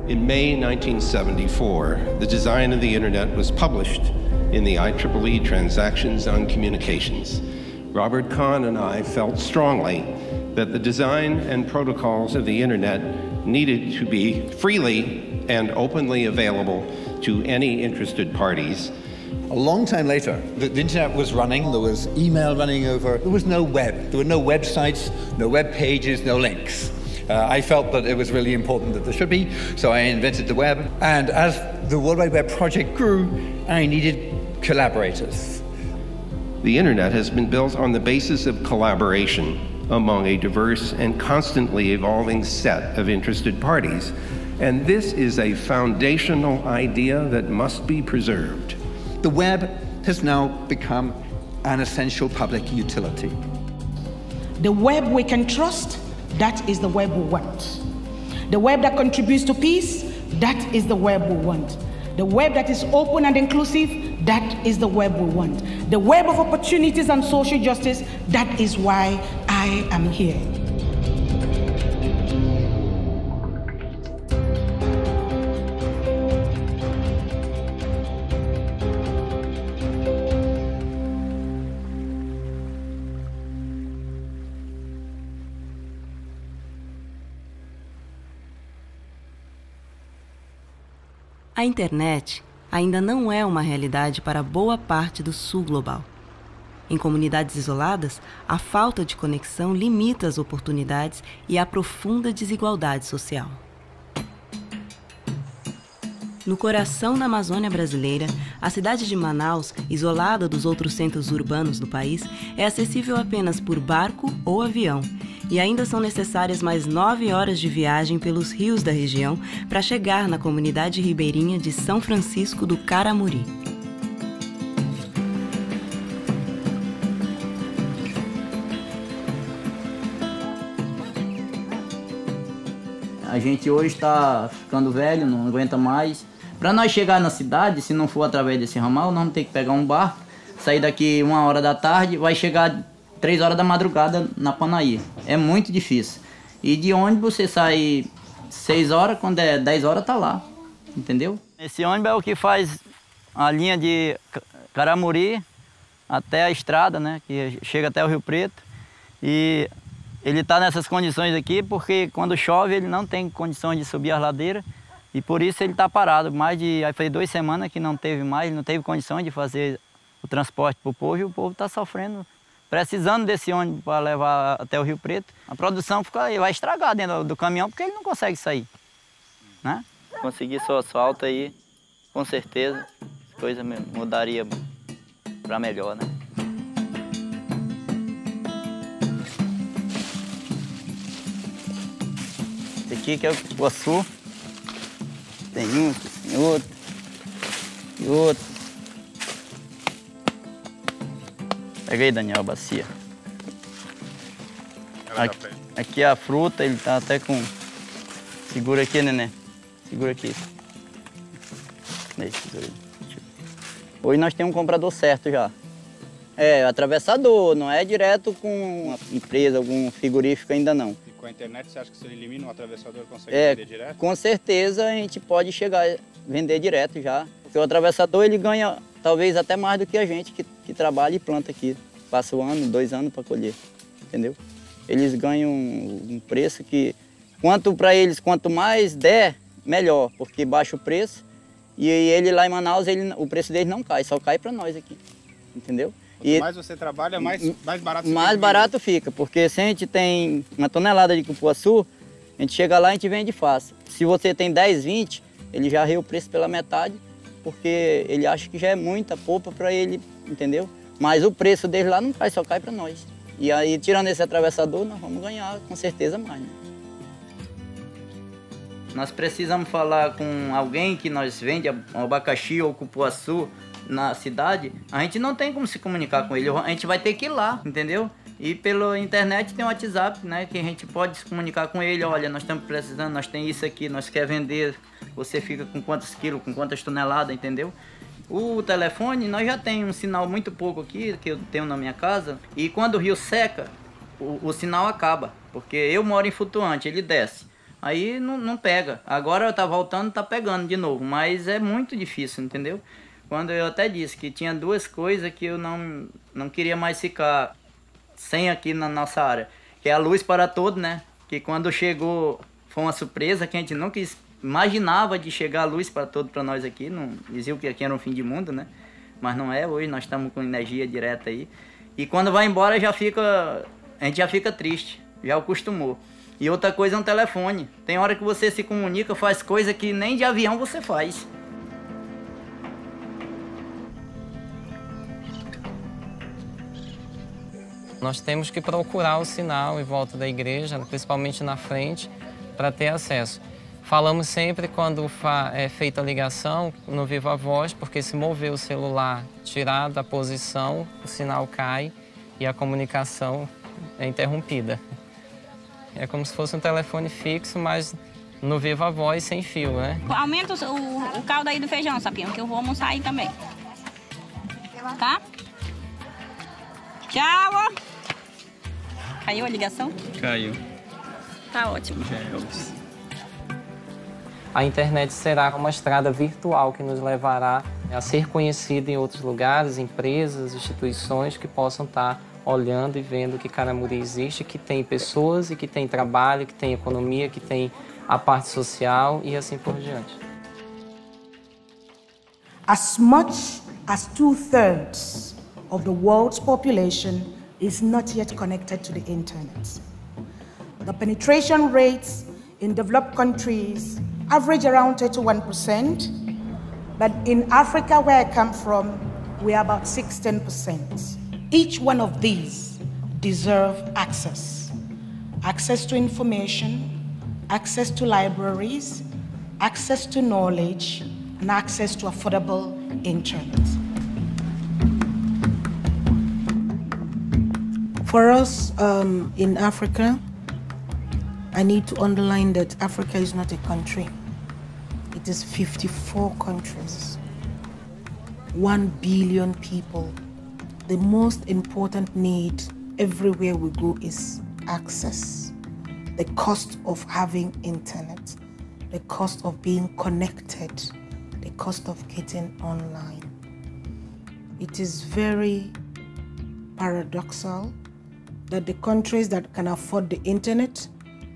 In May 1974, the design of the Internet was published in the IEEE Transactions on Communications. Robert Kahn and I felt strongly that the design and protocols of the Internet needed to be freely and openly available to any interested parties. A long time later, the Internet was running, there was email running over, there was no web. There were no websites, no web pages, no links. I felt that it was really important that there should be, so I invented the web. And as the World Wide Web project grew, I needed collaborators. The Internet has been built on the basis of collaboration among a diverse and constantly evolving set of interested parties. And this is a foundational idea that must be preserved. The web has now become an essential public utility. The web we can trust, that is the web we want. The web that contributes to peace, that is the web we want. The web that is open and inclusive, that is the web we want. The web of opportunities and social justice, that is why I am here. A internet ainda não é uma realidade para boa parte do sul global. Em comunidades isoladas, a falta de conexão limita as oportunidades e aprofunda a desigualdade social. No coração da Amazônia brasileira, a cidade de Manaus, isolada dos outros centros urbanos do país, é acessível apenas por barco ou avião, e ainda são necessárias mais 9 horas de viagem pelos rios da região para chegar na comunidade ribeirinha de São Francisco do Caramuri. A gente hoje está ficando velho, não aguenta mais. Para nós chegar na cidade, se não for através desse ramal, nós vamos ter que pegar um barco, sair daqui 1 hora da tarde, vai chegar 3 horas da madrugada na Panaí. É muito difícil. E de ônibus você sai 6 horas, quando é 10 horas tá lá, entendeu? Esse ônibus é o que faz a linha de Caramuri até a estrada, né, que chega até o Rio Preto. E ele está nessas condições aqui porque quando chove ele não tem condições de subir as ladeiras e por isso ele está parado. Aí foi 2 semanas que não teve mais, não teve condições de fazer o transporte para o povo e o povo está sofrendo, precisando desse ônibus para levar até o Rio Preto. A produção vai estragar dentro do caminhão porque ele não consegue sair, né? Conseguir só asfalto aí, com certeza, as coisas mudaria para melhor, né? Esse aqui que é o Cupuaçu. Tem um, tem outro e outro. Pega aí, Daniel, a bacia. Aqui é a fruta, ele tá até com... Segura aqui, neném. Segura aqui. Hoje nós temos um comprador certo já. É, atravessador, não é direto com uma empresa, algum frigorífico ainda não. E com a internet você acha que se ele elimina o atravessador consegue vender direto? Com certeza a gente pode chegar a vender direto já. Porque o atravessador ele ganha talvez até mais do que a gente que trabalha e planta aqui. Passa 1 ano, 2 anos para colher, entendeu? Eles ganham um preço que, para eles, quanto mais der, melhor, porque baixa o preço. E ele lá em Manaus, o preço dele não cai, só cai para nós aqui, entendeu? Quanto mais você trabalha, mais barato fica. Mais barato fica, porque se a gente tem 1 tonelada de cupuaçu, a gente chega lá e a gente vende fácil. Se você tem 10, 20, ele já arreia o preço pela metade, porque ele acha que já é muita polpa para ele, entendeu? Mas o preço dele lá não cai, só cai para nós. E aí, tirando esse atravessador, nós vamos ganhar com certeza mais, né? Nós precisamos falar com alguém que nós vende abacaxi ou cupuaçu na cidade, a gente não tem como se comunicar com ele, a gente vai ter que ir lá, entendeu? E pela internet tem o WhatsApp, né, que a gente pode se comunicar com ele, olha, nós estamos precisando, nós tem isso aqui, nós quer vender, você fica com quantos quilos, com quantas toneladas, entendeu? O telefone, nós já tem um sinal muito pouco aqui, que eu tenho na minha casa, e quando o rio seca, o sinal acaba, porque eu moro em Flutuante, ele desce. Aí não pega. Agora tá voltando, tá pegando de novo, mas é muito difícil, entendeu? Quando eu até disse que tinha duas coisas que eu não queria mais ficar sem aqui na nossa área, que é a luz para todo, né? Que quando chegou, foi uma surpresa que a gente nunca imaginava de chegar a luz para todo para nós aqui, não diziam que aqui era um fim de mundo, né? Mas não é, hoje nós estamos com energia direta aí. E quando vai embora a gente já fica triste, já acostumou. E outra coisa é um telefone. Tem hora que você se comunica, faz coisa que nem de avião você faz. Nós temos que procurar o sinal em volta da igreja, principalmente na frente, para ter acesso. Falamos sempre quando é feita a ligação no viva voz, porque se mover o celular, tirar da posição, o sinal cai e a comunicação é interrompida. É como se fosse um telefone fixo, mas no viva voz sem fio, né? Aumenta o caldo aí do feijão, Sapinho, que eu vou almoçar aí também. Tá? Tchau, ó. Caiu a ligação? Caiu. Tá ótimo. A internet será uma estrada virtual que nos levará a ser conhecido em outros lugares, empresas, instituições que possam estar olhando e vendo que Caramuru existe, que tem pessoas e que tem trabalho, que tem economia, que tem a parte social e assim por diante. As much as 2/3 of the world's population is not yet connected to the internet. The penetration rates in developed countries average around 31%, but in Africa, where I come from, we are about 16%. Each one of these deserve access. Access to information, access to libraries, access to knowledge, and access to affordable internet. For us in Africa, I need to underline that Africa is not a country. It is 54 countries, 1 billion people. The most important need everywhere we go is access. The cost of having internet, the cost of being connected, the cost of getting online. It is very paradoxal that the countries that can afford the internet,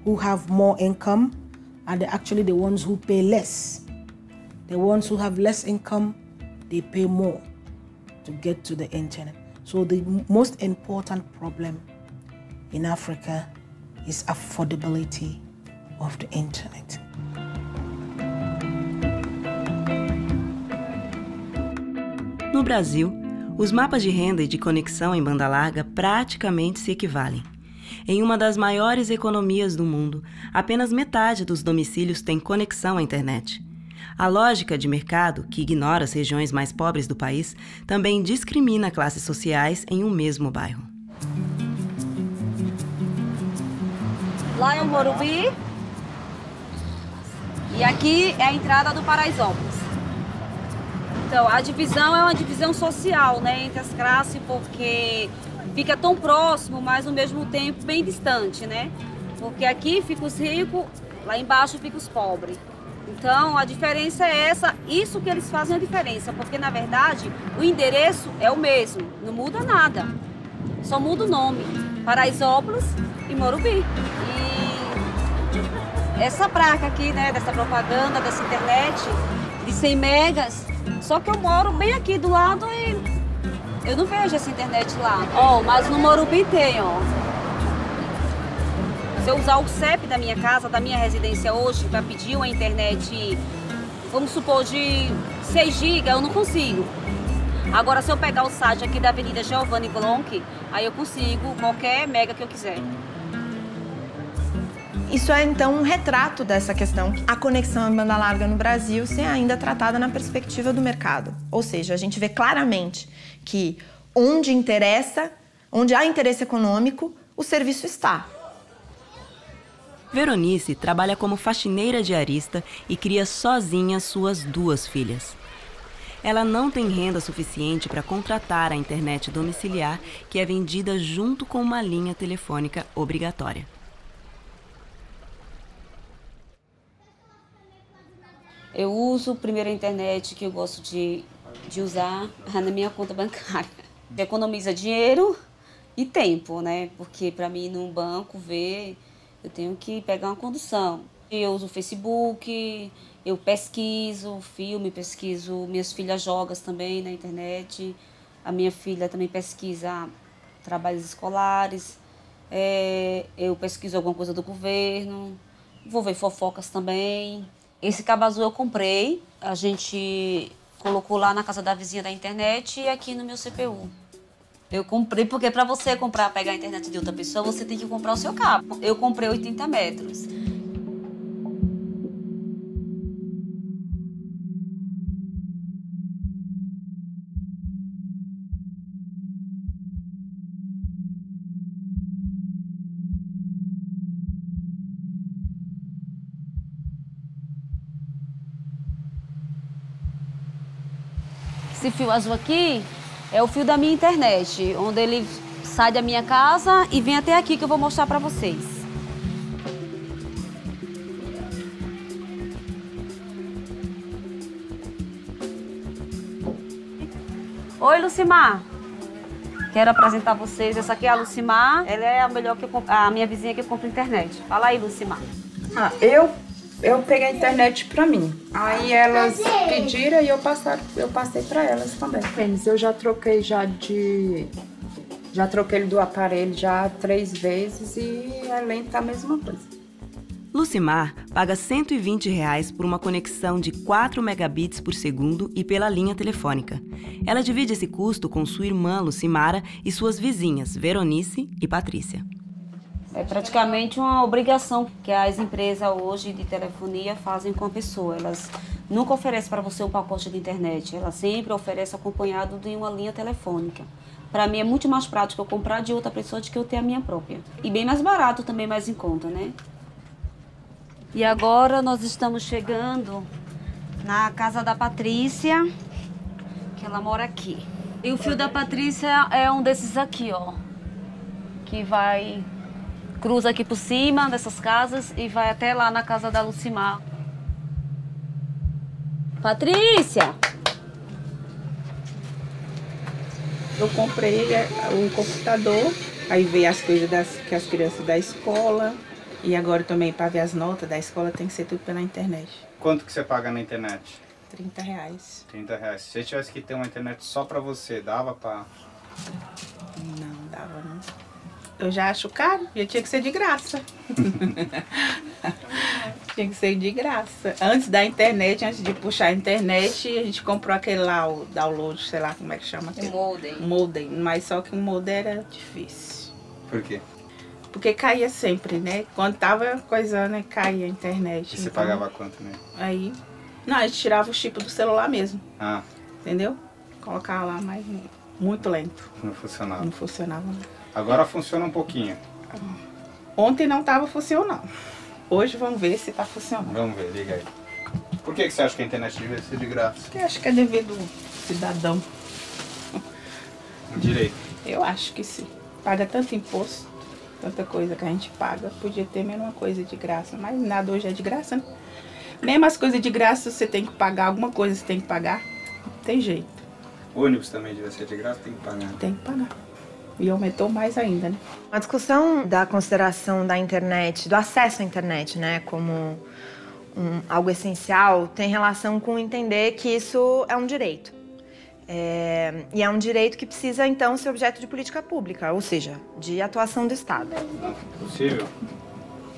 who have more income, are actually the ones who pay less. The ones who have less income, they pay more to get to the internet. So the most important problem in Africa is affordability of the internet. No Brasil, os mapas de renda e de conexão em banda larga praticamente se equivalem. Em uma das maiores economias do mundo, apenas metade dos domicílios tem conexão à internet. A lógica de mercado, que ignora as regiões mais pobres do país, também discrimina classes sociais em um mesmo bairro. Lá é o Morumbi e aqui é a entrada do Paraisópolis. Então, a divisão é uma divisão social, né, entre as classes, porque fica tão próximo, mas ao mesmo tempo bem distante, né? Porque aqui fica os ricos, lá embaixo fica os pobres. Então, a diferença é essa, isso que eles fazem a diferença, porque na verdade o endereço é o mesmo, não muda nada, só muda o nome, Paraisópolis e Morumbi. E essa placa aqui, né, dessa propaganda, dessa internet de 100 megas, só que eu moro bem aqui do lado e eu não vejo essa internet lá. Ó, mas no Morumbi tem, ó. Se eu usar o CEP da minha casa, da minha residência hoje, para pedir uma internet, vamos supor, de 6 GB, eu não consigo. Agora, se eu pegar o site aqui da Avenida Giovanni Glonck, aí eu consigo qualquer mega que eu quiser. Isso é, então, um retrato dessa questão. A conexão em banda larga no Brasil ser ainda tratada na perspectiva do mercado. Ou seja, a gente vê claramente que onde interessa, onde há interesse econômico, o serviço está. Veronice trabalha como faxineira diarista e cria sozinha suas 2 filhas. Ela não tem renda suficiente para contratar a internet domiciliar, que é vendida junto com uma linha telefônica obrigatória. Eu uso primeiro a internet, que eu gosto de usar na minha conta bancária. Economiza dinheiro e tempo, né? Porque para mim ir num banco ver, eu tenho que pegar uma condução. Eu uso o Facebook, eu pesquiso filme, pesquiso, minhas filhas jogam também na internet. A minha filha também pesquisa trabalhos escolares. Eu pesquiso alguma coisa do governo. Vou ver fofocas também. Esse cabo azul eu comprei. A gente colocou lá na casa da vizinha da internet e aqui no meu CPU. Eu comprei porque para você pegar a internet de outra pessoa, você tem que comprar o seu cabo. Eu comprei 80 metros. Esse fio azul aqui é o fio da minha internet, onde ele sai da minha casa e vem até aqui que eu vou mostrar para vocês. Oi, Lucimar. Quero apresentar vocês. Essa aqui é a Lucimar. Ela é a minha vizinha que compra internet. Fala aí, Lucimar. Eu peguei a internet pra mim. Aí elas pediram e eu passei pra elas também. Eu já troquei já troquei do aparelho já 3 vezes e além tá a mesma coisa. Lucimar paga R$ 120 por uma conexão de 4 megabits por segundo e pela linha telefônica. Ela divide esse custo com sua irmã Lucimara e suas vizinhas Veronice e Patrícia. É praticamente uma obrigação que as empresas hoje de telefonia fazem com a pessoa. Elas nunca oferecem para você um pacote de internet, elas sempre oferecem acompanhado de uma linha telefônica. Para mim é muito mais prático eu comprar de outra pessoa do que eu ter a minha própria. E bem mais barato também, mais em conta, né? E agora nós estamos chegando na casa da Patrícia, que ela mora aqui. E o fio da Patrícia é um desses aqui, ó, que cruza aqui por cima dessas casas e vai até lá na casa da Lucimar. Patrícia! Eu comprei um computador, aí veio as coisas que as crianças da escola e agora também para ver as notas da escola tem que ser tudo pela internet. Quanto que você paga na internet? R$30. R$30. Se você tivesse que ter uma internet só para você, dava para... Não, dava não. Eu já acho caro, já tinha que ser de graça. Tinha que ser de graça. Antes da internet, antes de puxar a internet, a gente comprou aquele lá, o download, sei lá como é que chama. O modem. Modem, mas só que o modem era difícil. Por quê? Porque caía sempre, né? Quando tava coisando, caía a internet. E você pagava quanto, né? Aí, não, a gente tirava o chip do celular mesmo. Ah. Entendeu? Colocava lá, mas muito lento. Não funcionava. Não funcionava, não. Agora funciona um pouquinho. Ontem não estava funcionando. Hoje vamos ver se está funcionando. Vamos ver, liga aí. Por que você acha que a internet devia ser de graça? Eu acho que é dever do cidadão. Direito. Eu acho que sim. Paga tanto imposto, tanta coisa que a gente paga. Podia ter menos uma coisa de graça, mas nada hoje é de graça, né? Mesmo as coisas de graça você tem que pagar, alguma coisa você tem que pagar. Não tem jeito. O ônibus também devia ser de graça, tem que pagar. Tem que pagar. E aumentou mais ainda, né? A discussão da consideração da internet, do acesso à internet, né, como algo essencial, tem relação com entender que isso é um direito. E é um direito que precisa, então, ser objeto de política pública, ou seja, de atuação do Estado. Não, possível.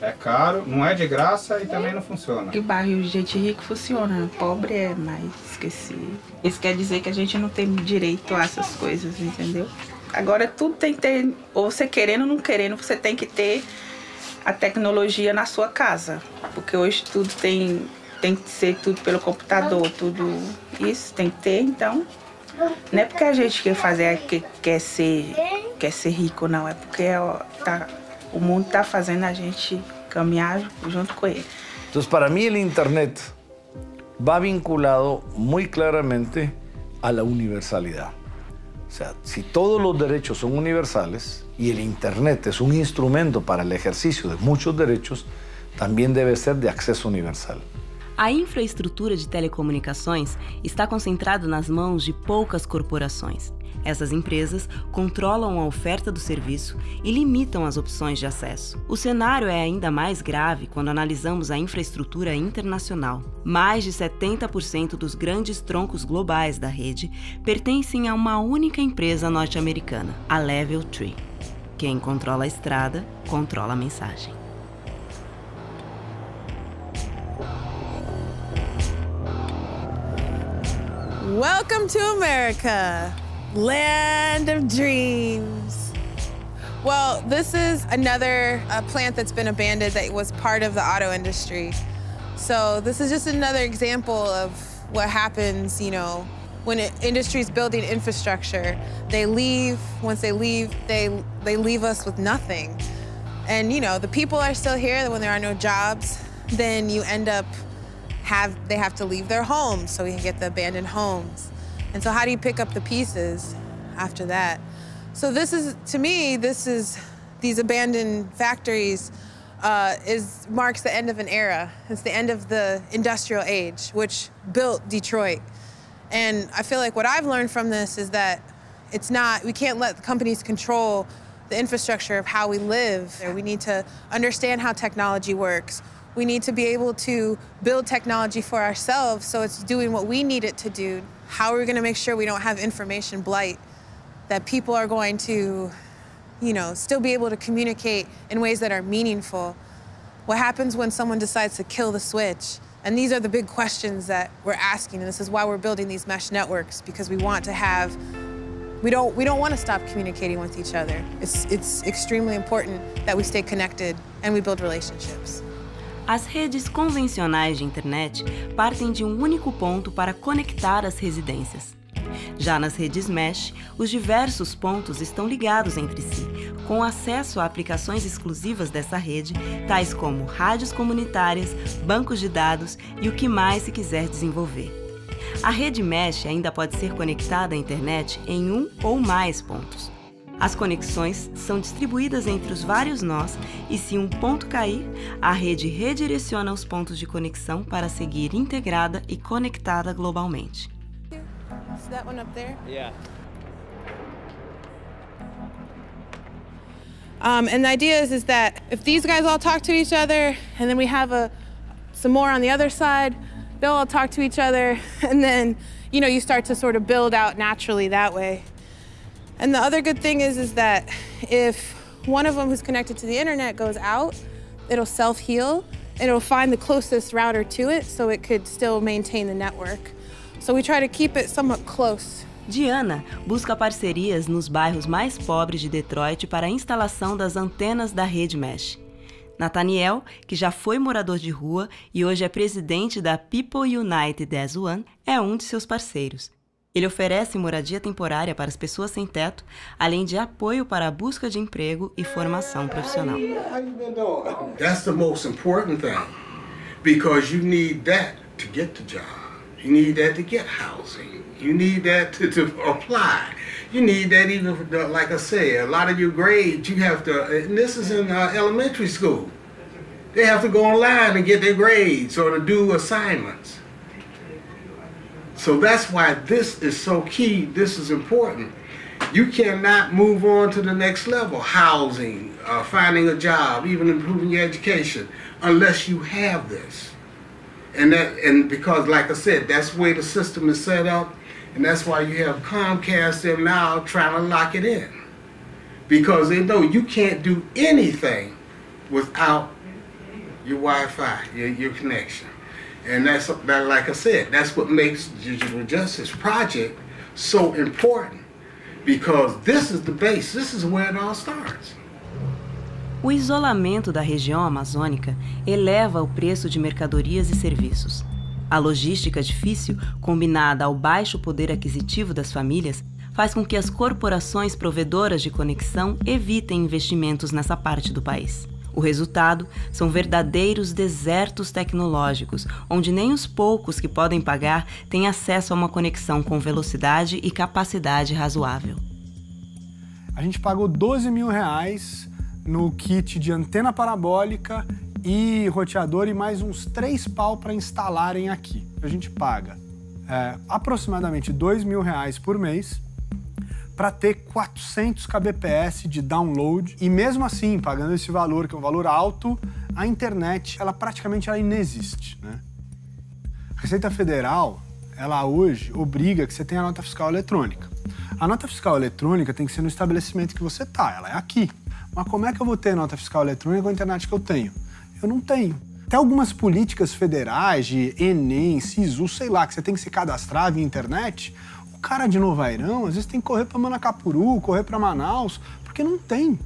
É caro, não é de graça e também não funciona. Que bairro de gente rica funciona, pobre é mais esquecido. Isso quer dizer que a gente não tem direito a essas coisas, entendeu? Agora tudo tem que ter, ou você querendo ou não querendo, você tem que ter a tecnologia na sua casa. Porque hoje tudo tem que ser tudo pelo computador, tudo isso tem que ter, então. Não é porque a gente quer fazer, quer ser rico, não. É porque o mundo está fazendo a gente caminhar junto com ele. Entonces, para mí el Internet va vinculado muy claramente a la universalidad. O sea, si todos los derechos son universales y el Internet es un instrumento para el ejercicio de muchos derechos, también debe ser de acceso universal. A infraestrutura de telecomunicações está concentrada nas mãos de poucas corporações. Essas empresas controlam a oferta do serviço e limitam as opções de acesso. O cenário é ainda mais grave quando analisamos a infraestrutura internacional. Mais de 70% dos grandes troncos globais da rede pertencem a uma única empresa norte-americana, a Level 3. Quem controla a estrada, controla a mensagem. Welcome to America, land of dreams. Well, this is another plant that's been abandoned that was part of the auto industry. So this is just another example of what happens, you know, when an industry is building infrastructure. They leave, once they leave, they leave us with nothing. And, you know, the people are still here when there are no jobs, then you end up they have to leave their homes, so we can get the abandoned homes. And so how do you pick up the pieces after that? So this is, to me, these abandoned factories marks the end of an era. It's the end of the industrial age, which built Detroit. And I feel like what I've learned from this is that we can't let the companies control the infrastructure of how we live. We need to understand how technology works. We need to be able to build technology for ourselves so it's doing what we need it to do. How are we going to make sure we don't have information blight, that people are going to, you know, still be able to communicate in ways that are meaningful? What happens when someone decides to kill the switch? And these are the big questions that we're asking, and this is why we're building these mesh networks, because we want to have, we don't want to stop communicating with each other. It's extremely important that we stay connected and we build relationships. As redes convencionais de internet partem de um único ponto para conectar as residências. Já nas redes mesh, os diversos pontos estão ligados entre si, com acesso a aplicações exclusivas dessa rede, tais como rádios comunitárias, bancos de dados e o que mais se quiser desenvolver. A rede mesh ainda pode ser conectada à internet em um ou mais pontos. As conexões são distribuídas entre os vários nós e, se um ponto cair, a rede redireciona os pontos de conexão para seguir integrada e conectada globalmente. Is that one up there? Yeah. And the idea is that if these guys all talk to each other, and then we have some more on the other side, they'll all talk to each other, and then, you know, you start to sort of build out naturally that way. And the other good thing is that if one of them who's connected to the internet goes out, it'll self-heal, and it'll find the closest router to it so it could still maintain the network. So we try to keep it somewhat close. Diana busca parcerias nos bairros mais pobres de Detroit para a instalação das antenas da rede mesh. Nathaniel, que já foi morador de rua e hoje é presidente da People United as One, é um de seus parceiros. Ele oferece moradia temporária para as pessoas sem teto, além de apoio para a busca de emprego e formação profissional. That's the most important thing, because you need that to get the job. You need that to get housing. You need that to apply. You need that even, like I said, a lot of your grades, you have to, and this is in elementary school, they have to go online and get their grades or to do assignments. So that's why this is so key, this is important. You cannot move on to the next level, housing, finding a job, even improving your education, unless you have this. And because, like I said, that's the way the system is set up, and that's why you have Comcast there now trying to lock it in. Because they know you can't do anything without your Wi-Fi, your connection. And that's, like I said, that's what makes Digital Justice Project so important. Because this is the base, this is where it all starts. O isolamento da região amazônica eleva o preço de mercadorias e serviços. A logística difícil, combinada ao baixo poder aquisitivo das famílias, faz com que as corporações provedoras de conexão evitem investimentos nessa parte do país. O resultado são verdadeiros desertos tecnológicos, onde nem os poucos que podem pagar têm acesso a uma conexão com velocidade e capacidade razoável. A gente pagou R$12 mil no kit de antena parabólica e roteador e mais uns 3 pau para instalarem aqui. A gente paga aproximadamente R$2.000 por mês para ter 400 kbps de download. E mesmo assim, pagando esse valor, que é um valor alto, a internet, ela praticamente inexiste, né? A Receita Federal, ela hoje obriga que você tenha a nota fiscal eletrônica. A nota fiscal eletrônica tem que ser no estabelecimento que você tá, ela é aqui. Mas como é que eu vou ter nota fiscal eletrônica com a internet que eu tenho? Eu não tenho. Tem algumas políticas federais de Enem, SISU, sei lá, que você tem que se cadastrar via internet. O cara de Novairão, às vezes tem que correr para Manacapuru, correr para Manaus, porque não tem.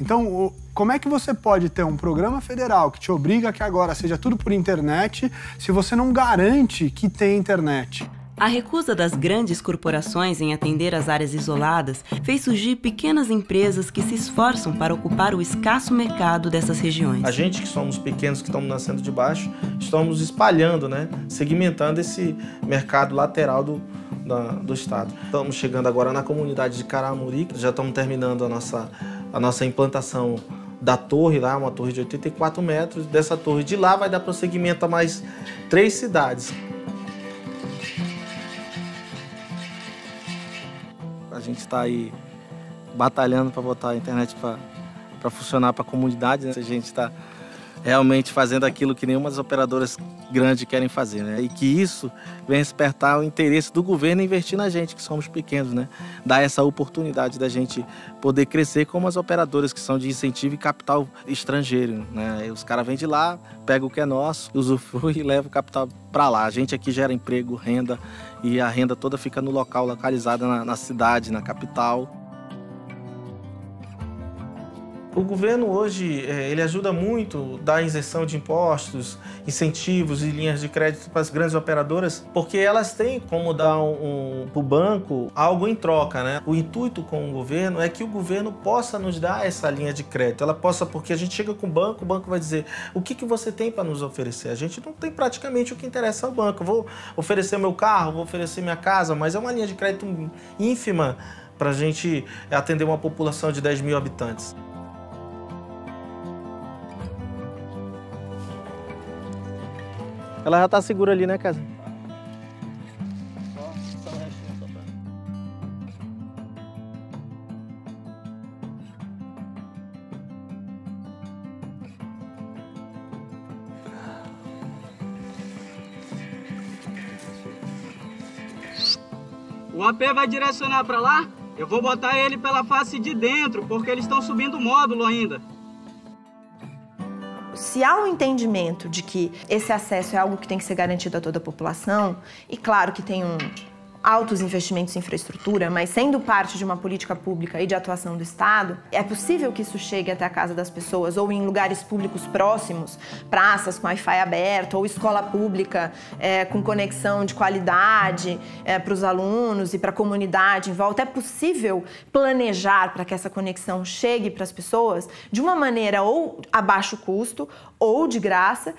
Então, como é que você pode ter um programa federal que te obriga a que agora seja tudo por internet, se você não garante que tem internet? A recusa das grandes corporações em atender as áreas isoladas fez surgir pequenas empresas que se esforçam para ocupar o escasso mercado dessas regiões. A gente que somos pequenos, que estamos nascendo de baixo, estamos espalhando, né, segmentando esse mercado lateral do estado. Estamos chegando agora na comunidade de Caramuri, já estamos terminando a nossa implantação da torre lá, uma torre de 84 metros. Dessa torre de lá vai dar prosseguimento a mais 3 cidades. A gente está aí batalhando para botar a internet para funcionar para a comunidade, né? A gente está realmente fazendo aquilo que nenhuma das operadoras grandes querem fazer, né? E que isso vem despertar o interesse do governo em investir na gente, que somos pequenos, né? Dar essa oportunidade da gente poder crescer como as operadoras que são de incentivo e capital estrangeiro, né? Os caras vêm de lá, pegam o que é nosso, usufrui e levam o capital para lá. A gente aqui gera emprego, renda, e a renda toda fica no local, localizada na cidade, na capital. O governo hoje, ele ajuda muito da isenção de impostos, incentivos e linhas de crédito para as grandes operadoras, porque elas têm como dar para o banco algo em troca, né? O intuito com o governo é que o governo possa nos dar essa linha de crédito. Ela possa, porque a gente chega com o banco vai dizer: o que você tem para nos oferecer? A gente não tem praticamente o que interessa ao banco. Eu vou oferecer meu carro, vou oferecer minha casa, mas é uma linha de crédito ínfima para a gente atender uma população de 10 mil habitantes. Ela já tá segura ali, né, Casa? O AP vai direcionar para lá? Eu vou botar ele pela face de dentro, porque eles estão subindo o módulo ainda. Se há um entendimento de que esse acesso é algo que tem que ser garantido a toda a população, e claro que tem altos investimentos em infraestrutura, mas sendo parte de uma política pública e de atuação do Estado, é possível que isso chegue até a casa das pessoas ou em lugares públicos próximos, praças com Wi-Fi aberto ou escola pública com conexão de qualidade para os alunos e para a comunidade em volta. É possível planejar para que essa conexão chegue para as pessoas de uma maneira ou a baixo custo ou de graça,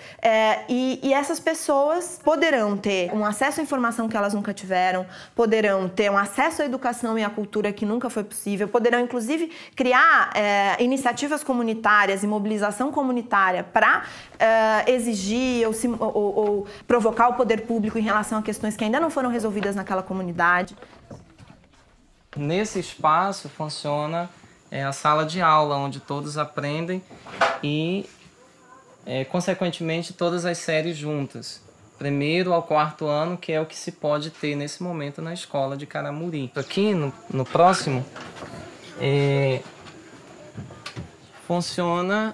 e essas pessoas poderão ter um acesso à informação que elas nunca tiveram, poderão ter um acesso à educação e à cultura que nunca foi possível, poderão inclusive criar iniciativas comunitárias e mobilização comunitária para exigir ou provocar o poder público em relação a questões que ainda não foram resolvidas naquela comunidade. Nesse espaço funciona a sala de aula, onde todos aprendem e consequentemente todas as séries juntas, 1º ao 4º ano, que é o que se pode ter nesse momento na escola de Caramuri. Aqui no próximo funciona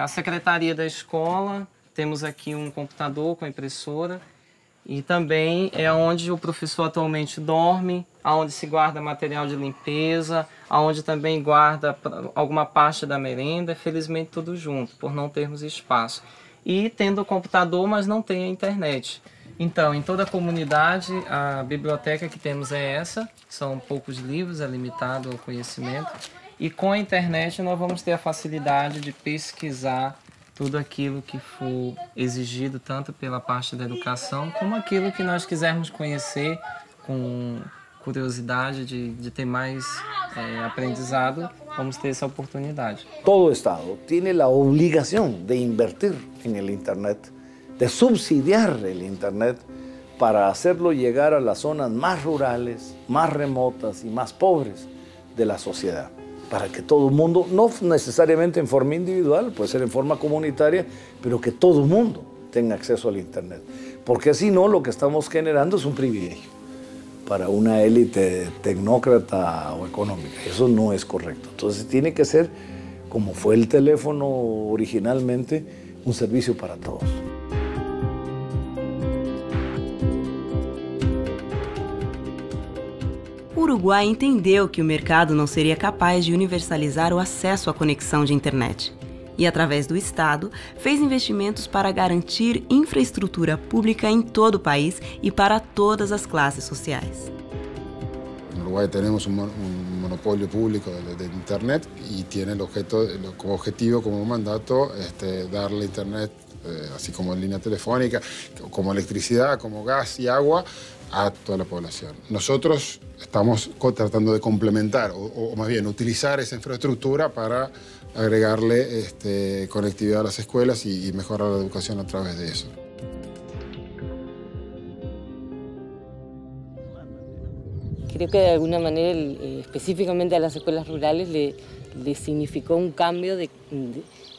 a secretaria da escola, temos aqui um computador com impressora e também é onde o professor atualmente dorme, onde se guarda material de limpeza, onde também guarda alguma parte da merenda, felizmente tudo junto, por não termos espaço. E tendo o computador, mas não tem a internet. Então, em toda a comunidade, a biblioteca que temos é essa, são poucos livros, é limitado ao conhecimento. E com a internet nós vamos ter a facilidade de pesquisar tudo aquilo que for exigido, tanto pela parte da educação, como aquilo que nós quisermos conhecer com curiosidade de ter mais aprendizado, vamos ter essa oportunidade. Todo Estado tiene la obligación de invertir en el Internet, de subsidiar el Internet para hacerlo llegar a las zonas más rurales, más remotas y más pobres de la sociedad. Para que todo el mundo, no necesariamente en forma individual, puede ser en forma comunitaria, pero que todo el mundo tenga acceso al Internet. Porque si no, lo que estamos generando es un privilegio para una élite tecnócrata o económica. Eso no es correcto. Entonces tiene que ser, como fue el teléfono originalmente, un servicio para todos. O Uruguai entendeu que o mercado não seria capaz de universalizar o acesso à conexão de internet e, através do Estado, fez investimentos para garantir infraestrutura pública em todo o país e para todas as classes sociais. En Uruguay tenemos un monopolio público de Internet y tiene como objetivo, como mandato, darle Internet, así como en línea telefónica, como electricidad, como gas y agua, a toda la población. Nosotros estamos tratando de complementar, o más bien utilizar esa infraestructura para agregarle conectividad a las escuelas y mejorar la educación a través de eso. Creo que de alguna manera, específicamente a las escuelas rurales, le significó un cambio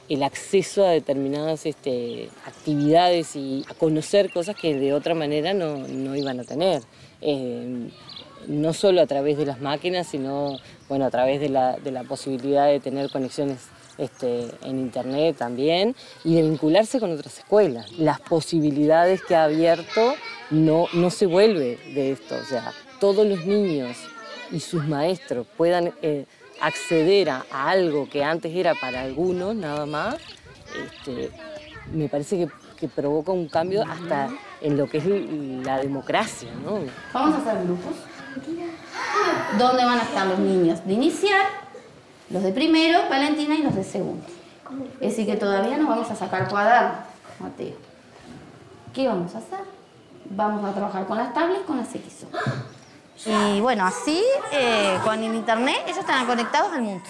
el acceso a determinadas actividades y a conocer cosas que de otra manera no iban a tener. No solo a través de las máquinas, sino bueno, a través de la posibilidad de tener conexiones en Internet también y de vincularse con otras escuelas. Las posibilidades que ha abierto no se vuelve de esto. O sea, todos los niños y sus maestros puedan acceder a algo que antes era para algunos nada más, me parece que provoca un cambio hasta en lo que es la democracia, ¿no? Vamos a hacer grupos donde van a estar los niños de inicial, los de primero, Valentina, y los de segundo. Es decir, que todavía no vamos a sacar cuadernos, Mateo. ¿Qué vamos a hacer? Vamos a trabajar con las tablets, con las XO. Y bueno, así, con el Internet, ellos están conectados al mundo.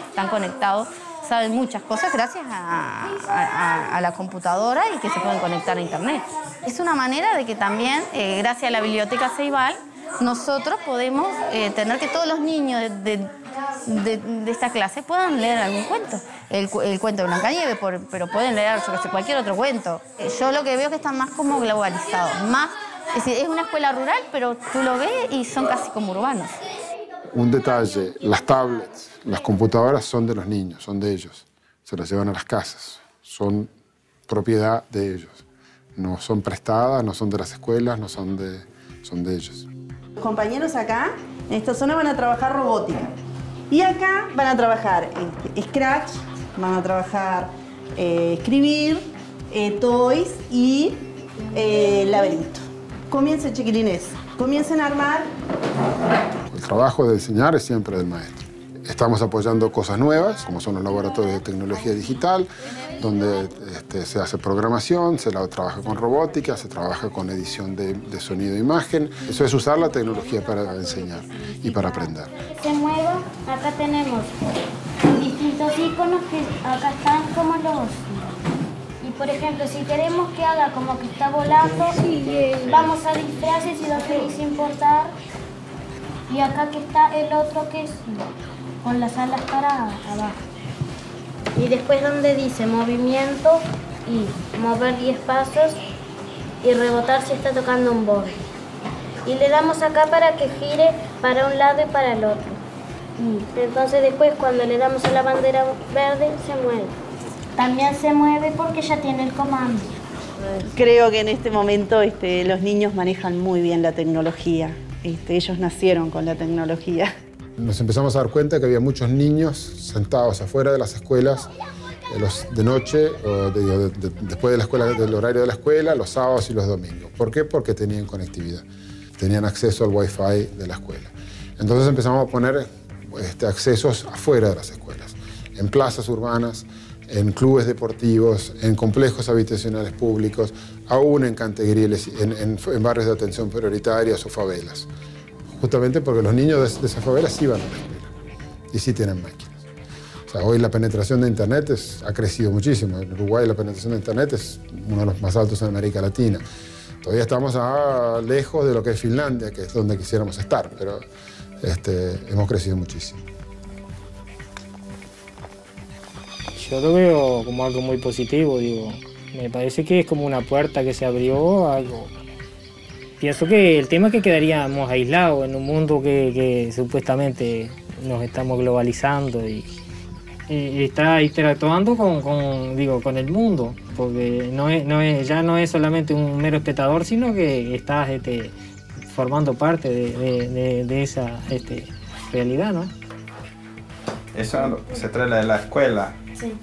Están conectados, saben muchas cosas gracias a la computadora y que se pueden conectar a Internet. Es una manera de que también, gracias a la Biblioteca Ceibal, nosotros podemos tener que todos los niños de esta clase puedan leer algún cuento. El cuento de Blancanieves, pero pueden leer cualquier otro cuento. Yo lo que veo es que están más como globalizados, más. Es decir, es una escuela rural, pero tú lo ves y son casi como urbanos. Un detalle, las tablets, las computadoras son de los niños, son de ellos. Se las llevan a las casas, son propiedad de ellos. No son prestadas, no son de las escuelas, no son de ellos. Los compañeros acá, en esta zona, van a trabajar robótica. Y acá van a trabajar Scratch, van a trabajar escribir, toys y laberinto. Comiencen, chiquilines, comiencen a armar. El trabajo de diseñar es siempre del maestro. Estamos apoyando cosas nuevas, como son los laboratorios de tecnología digital, donde se hace programación, se trabaja con robótica, se trabaja con edición de sonido e imagen. Eso es usar la tecnología para enseñar y para aprender. Se mueva, acá tenemos distintos iconos que acá están como los... Por ejemplo, si queremos que haga como que está volando, vamos a disfraces y lo que dice importar. Y acá que está el otro que es con las alas para abajo. Y después donde dice movimiento y mover 10 pasos y rebotar si está tocando un borde. Y le damos acá para que gire para un lado y para el otro. Entonces después cuando le damos a la bandera verde se mueve. También se mueve porque ya tiene el comando. Creo que en este momento los niños manejan muy bien la tecnología. Ellos nacieron con la tecnología. Nos empezamos a dar cuenta que había muchos niños sentados afuera de las escuelas de noche, o después de la escuela, del horario de la escuela, los sábados y los domingos. ¿Por qué? Porque tenían conectividad, tenían acceso al Wi-Fi de la escuela. Entonces empezamos a poner accesos afuera de las escuelas, en plazas urbanas, en clubes deportivos, en complejos habitacionales públicos, aún en cantegrieles, en barrios de atención prioritarias o favelas. justamente porque los niños de esas favelas sí van a la escuela y sí tienen máquinas. O sea, hoy la penetración de Internet ha crecido muchísimo. En Uruguay la penetración de Internet es uno de los más altos en América Latina. Todavía estamos lejos de lo que es Finlandia, que es donde quisiéramos estar, pero hemos crecido muchísimo. Yo lo veo como algo muy positivo, digo. Me parece que es como una puerta que se abrió a algo. Pienso que el tema es que quedaríamos aislados en un mundo que supuestamente nos estamos globalizando y está interactuando con el mundo, porque ya no es solamente un mero espectador, sino que estás formando parte de esa realidad, ¿no? Eso se trae de la escuela. Sí.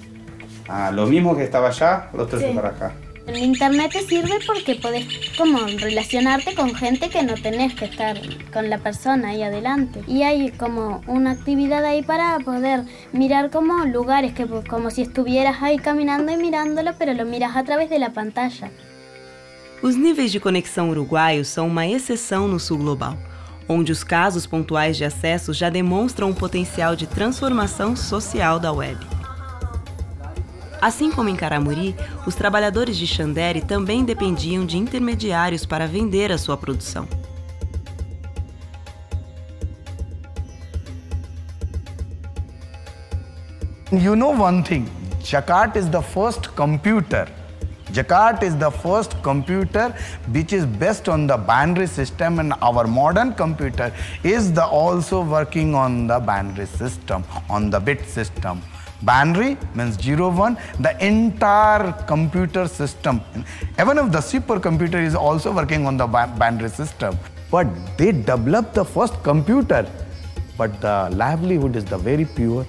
Lo mismo que estaba allá, lo traes para acá. El internet te sirve porque podés como relacionarte con gente que no tenés que estar con la persona ahí adelante. Y hay como una actividad ahí para poder mirar como lugares, que como si estuvieras aí caminhando e mirándolo, pero lo miras a través de la pantalla. Os níveis de conexão uruguaios são uma exceção no sul global, onde os casos pontuais de acesso já demonstram um potencial de transformação social da web. Assim como em Caramuri, os trabalhadores de Xandere também dependiam de intermediários para vender a sua produção. You know one thing, Jakarta is the first computer. Jakarta is the first computer which is based on the binary system, and our modern computer is also working on the binary system, on the bit system. Binary means 0, 1, the entire computer system. Even if the supercomputer is also working on the binary system. But they developed the first computer, but the livelihood is the very pure.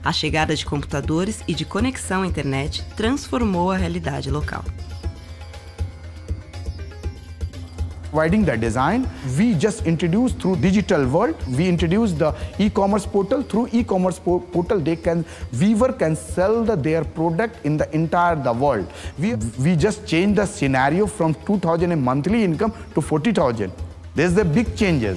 A chegada de computadores e de conexão à internet transformou a realidade local. Providing the design, we just introduced through digital world, we introduced the e-commerce portal. Through e-commerce portal, weaver can sell their product in the entire world. We just changed the scenario from 2,000 a monthly income to 40,000. There's the big changes.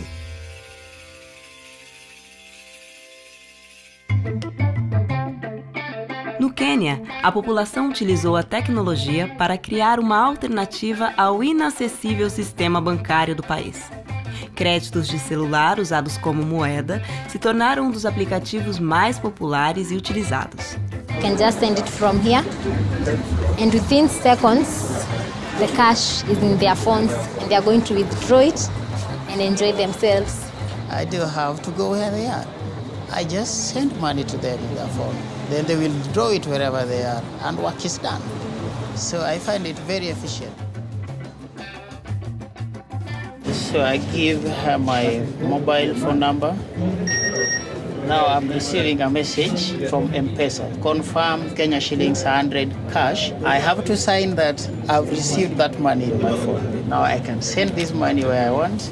No Quênia, a população utilizou a tecnologia para criar uma alternativa ao inacessível sistema bancário do país. Créditos de celular usados como moeda se tornaram um dos aplicativos mais populares e utilizados. You can just send it from here, and within seconds, the cash is in their phones, and they are going to withdraw it and enjoy themselves. I do have to go where they are. I just send money to them in their phone. Then they will draw it wherever they are, and work is done. So I find it very efficient. So I give her my mobile phone number. Now I'm receiving a message from M-Pesa. Confirm Kenya shillings 100 cash. I have to sign that I've received that money in my phone. Now I can send this money where I want,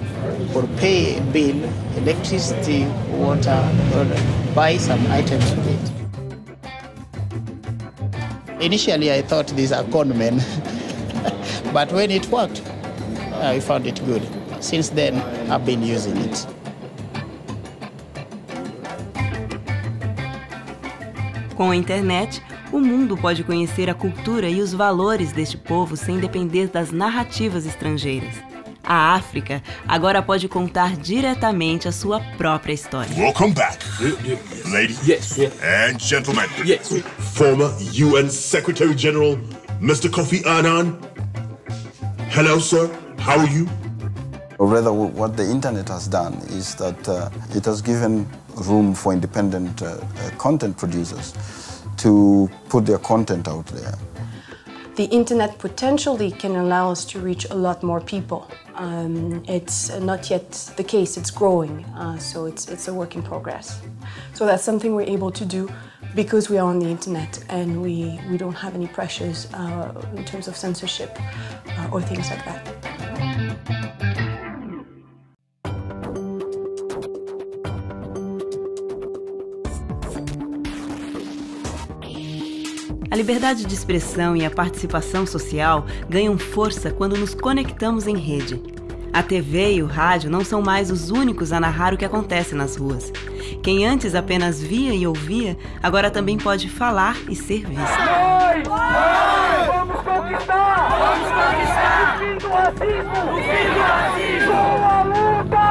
or pay a bill, electricity, water, or buy some items with it. Initially, I thought these are con men, but when it worked, I found it good. Since then, I've been using it. Com a internet, o mundo pode conhecer a cultura e os valores deste povo sem depender das narrativas estrangeiras. A África agora pode contar diretamente a sua própria história. Welcome back, ladies and gentlemen. Former UN Secretary General, Mr. Kofi Annan. Hello, sir. How are you? Or rather, what the internet has done is that it has given room for independent content producers to put their content out there. The internet potentially can allow us to reach a lot more people. It's not yet the case, it's growing, so it's a work in progress. So that's something we're able to do because we are on the internet and we don't have any pressures in terms of censorship or things like that. A liberdade de expressão e a participação social ganham força quando nos conectamos em rede. A TV e o rádio não são mais os únicos a narrar o que acontece nas ruas. Quem antes apenas via e ouvia, agora também pode falar e ser visto. Vamos conquistar! Vamos conquistar! O fim do racismo! O fim do racismo! Boa luta!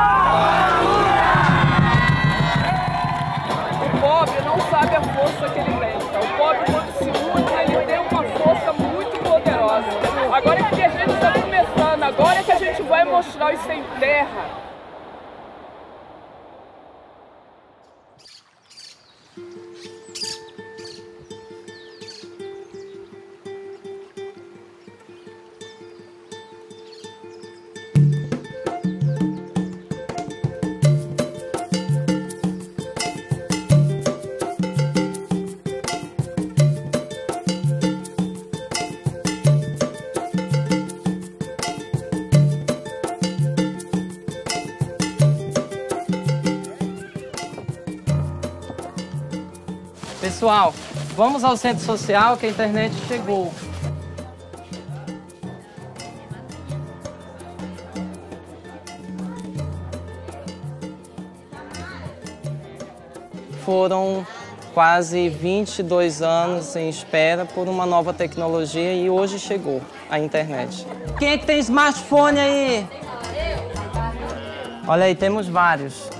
O pobre não sabe a força que ele tem. O pobre, quando se une, ele tem uma força muito poderosa. Agora que a gente está começando, agora que a gente vai mostrar os sem terra. Pessoal, vamos ao centro social que a internet chegou. Foram quase 22 anos em espera por uma nova tecnologia e hoje chegou a internet. Quem é que tem smartphone aí? Olha aí, temos vários.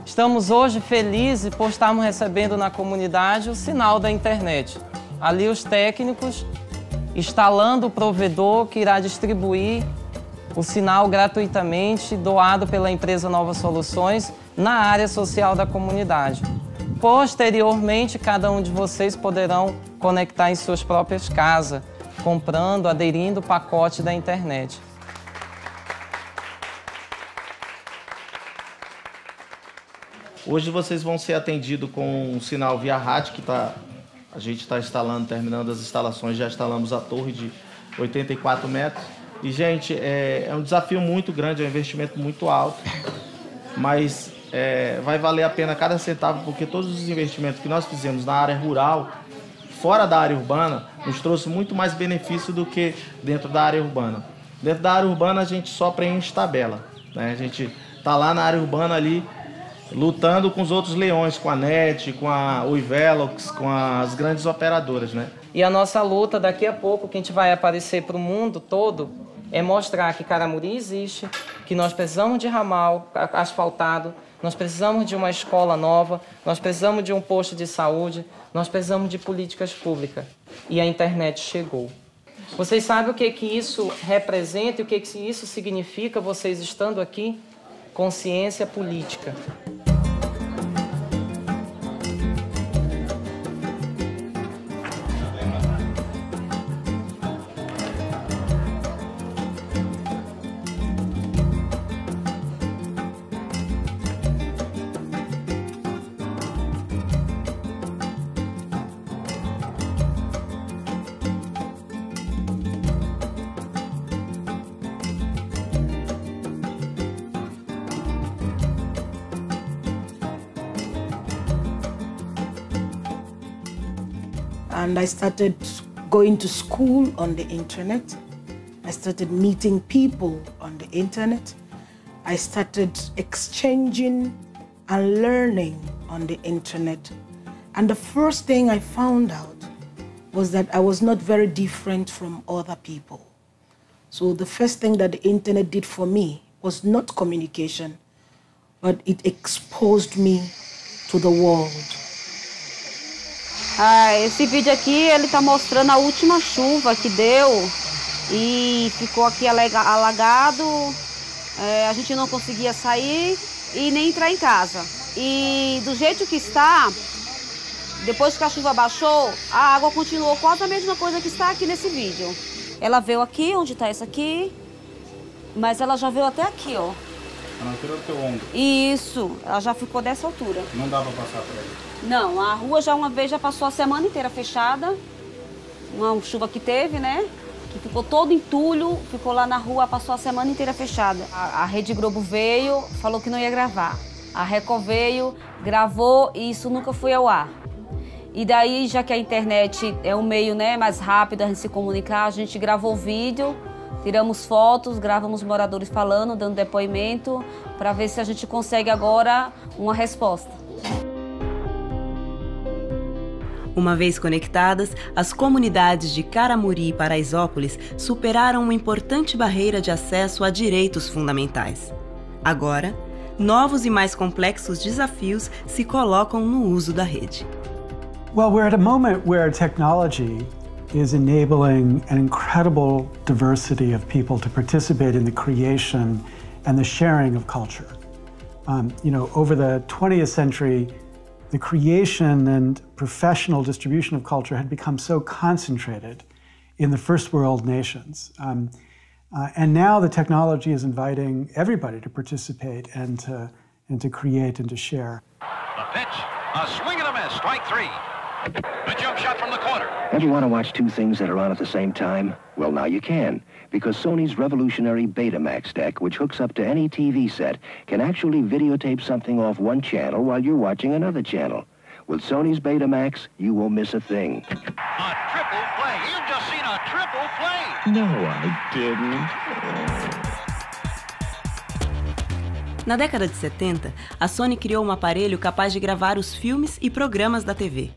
Estamos hoje felizes por estarmos recebendo na comunidade o sinal da internet. Ali os técnicos instalando o provedor que irá distribuir o sinal gratuitamente, doado pela empresa Novas Soluções, na área social da comunidade. Posteriormente, cada um de vocês poderão conectar em suas próprias casas, comprando, aderindo o pacote da internet. Hoje vocês vão ser atendidos com um sinal via rádio que a gente está instalando, terminando as instalações, já instalamos a torre de 84 metros. E, gente, é um desafio muito grande, é um investimento muito alto, mas vai valer a pena cada centavo, porque todos os investimentos que nós fizemos na área rural, fora da área urbana, nos trouxe muito mais benefício do que dentro da área urbana. Dentro da área urbana a gente só preenche tabela, né? A gente está lá na área urbana ali, lutando com os outros leões, com a NET, com a Oi Velox, com as grandes operadoras, né? E a nossa luta daqui a pouco, que a gente vai aparecer para o mundo todo, é mostrar que Caramuri existe, que nós precisamos de ramal asfaltado, nós precisamos de uma escola nova, nós precisamos de um posto de saúde, nós precisamos de políticas públicas. E a internet chegou. Vocês sabem o que isso representa e o que isso significa, vocês estando aqui? Consciência política. And I started going to school on the internet. I started meeting people on the internet. I started exchanging and learning on the internet. And the first thing I found out was that I was not very different from other people. So the first thing that the internet did for me was not communication, but it exposed me to the world. Esse vídeo aqui, ele tá mostrando a última chuva que deu e ficou aqui alagado, a gente não conseguia sair e nem entrar em casa. E do jeito que está, depois que a chuva baixou, a água continuou quase a mesma coisa que está aqui nesse vídeo. Ela veio aqui, onde está essa aqui, mas ela já veio até aqui, ó. Na altura do teu ombro. Isso, ela já ficou dessa altura. Não dá pra passar por aí? Não, a rua já uma vez já passou a semana inteira fechada. Uma chuva que teve, né? Que ficou todo entulho, ficou lá na rua, passou a semana inteira fechada. A Rede Globo veio, falou que não ia gravar. A Record veio, gravou e isso nunca foi ao ar. E daí, já que a internet é um meio, né, mais rápido a gente se comunicar, a gente gravou o vídeo, tiramos fotos, gravamos moradores falando, dando depoimento, para ver se a gente consegue agora uma resposta. Uma vez conectadas, as comunidades de Caramuri e Paraisópolis superaram uma importante barreira de acesso a direitos fundamentais. Agora, novos e mais complexos desafios se colocam no uso da rede. Well, we're at a moment where technology is enabling an incredible diversity of people to participate in the creation and the sharing of culture. Over the 20th century, the creation and professional distribution of culture had become so concentrated in the first world nations. And now the technology is inviting everybody to participate and to create and to share. The pitch, a swing and a miss, strike three. The jump shot from the corner. Ever want to watch two things that are on at the same time? Well, now you can, because Sony's revolutionary Betamax deck, which hooks up to any TV set, can actually videotape something off one channel while you're watching another channel. With Sony's Betamax, you won't miss a thing. A triple play. You've just seen a triple play. No, I didn't. Na década de 70, a Sony criou um aparelho capaz de gravar os filmes e programas da TV.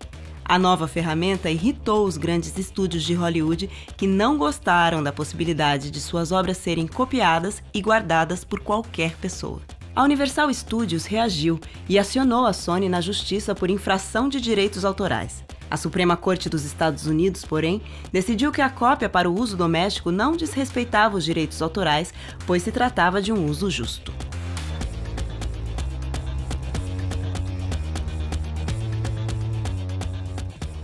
A nova ferramenta irritou os grandes estúdios de Hollywood que não gostaram da possibilidade de suas obras serem copiadas e guardadas por qualquer pessoa. A Universal Studios reagiu e acionou a Sony na justiça por infração de direitos autorais. A Suprema Corte dos Estados Unidos, porém, decidiu que a cópia para o uso doméstico não desrespeitava os direitos autorais, pois se tratava de um uso justo.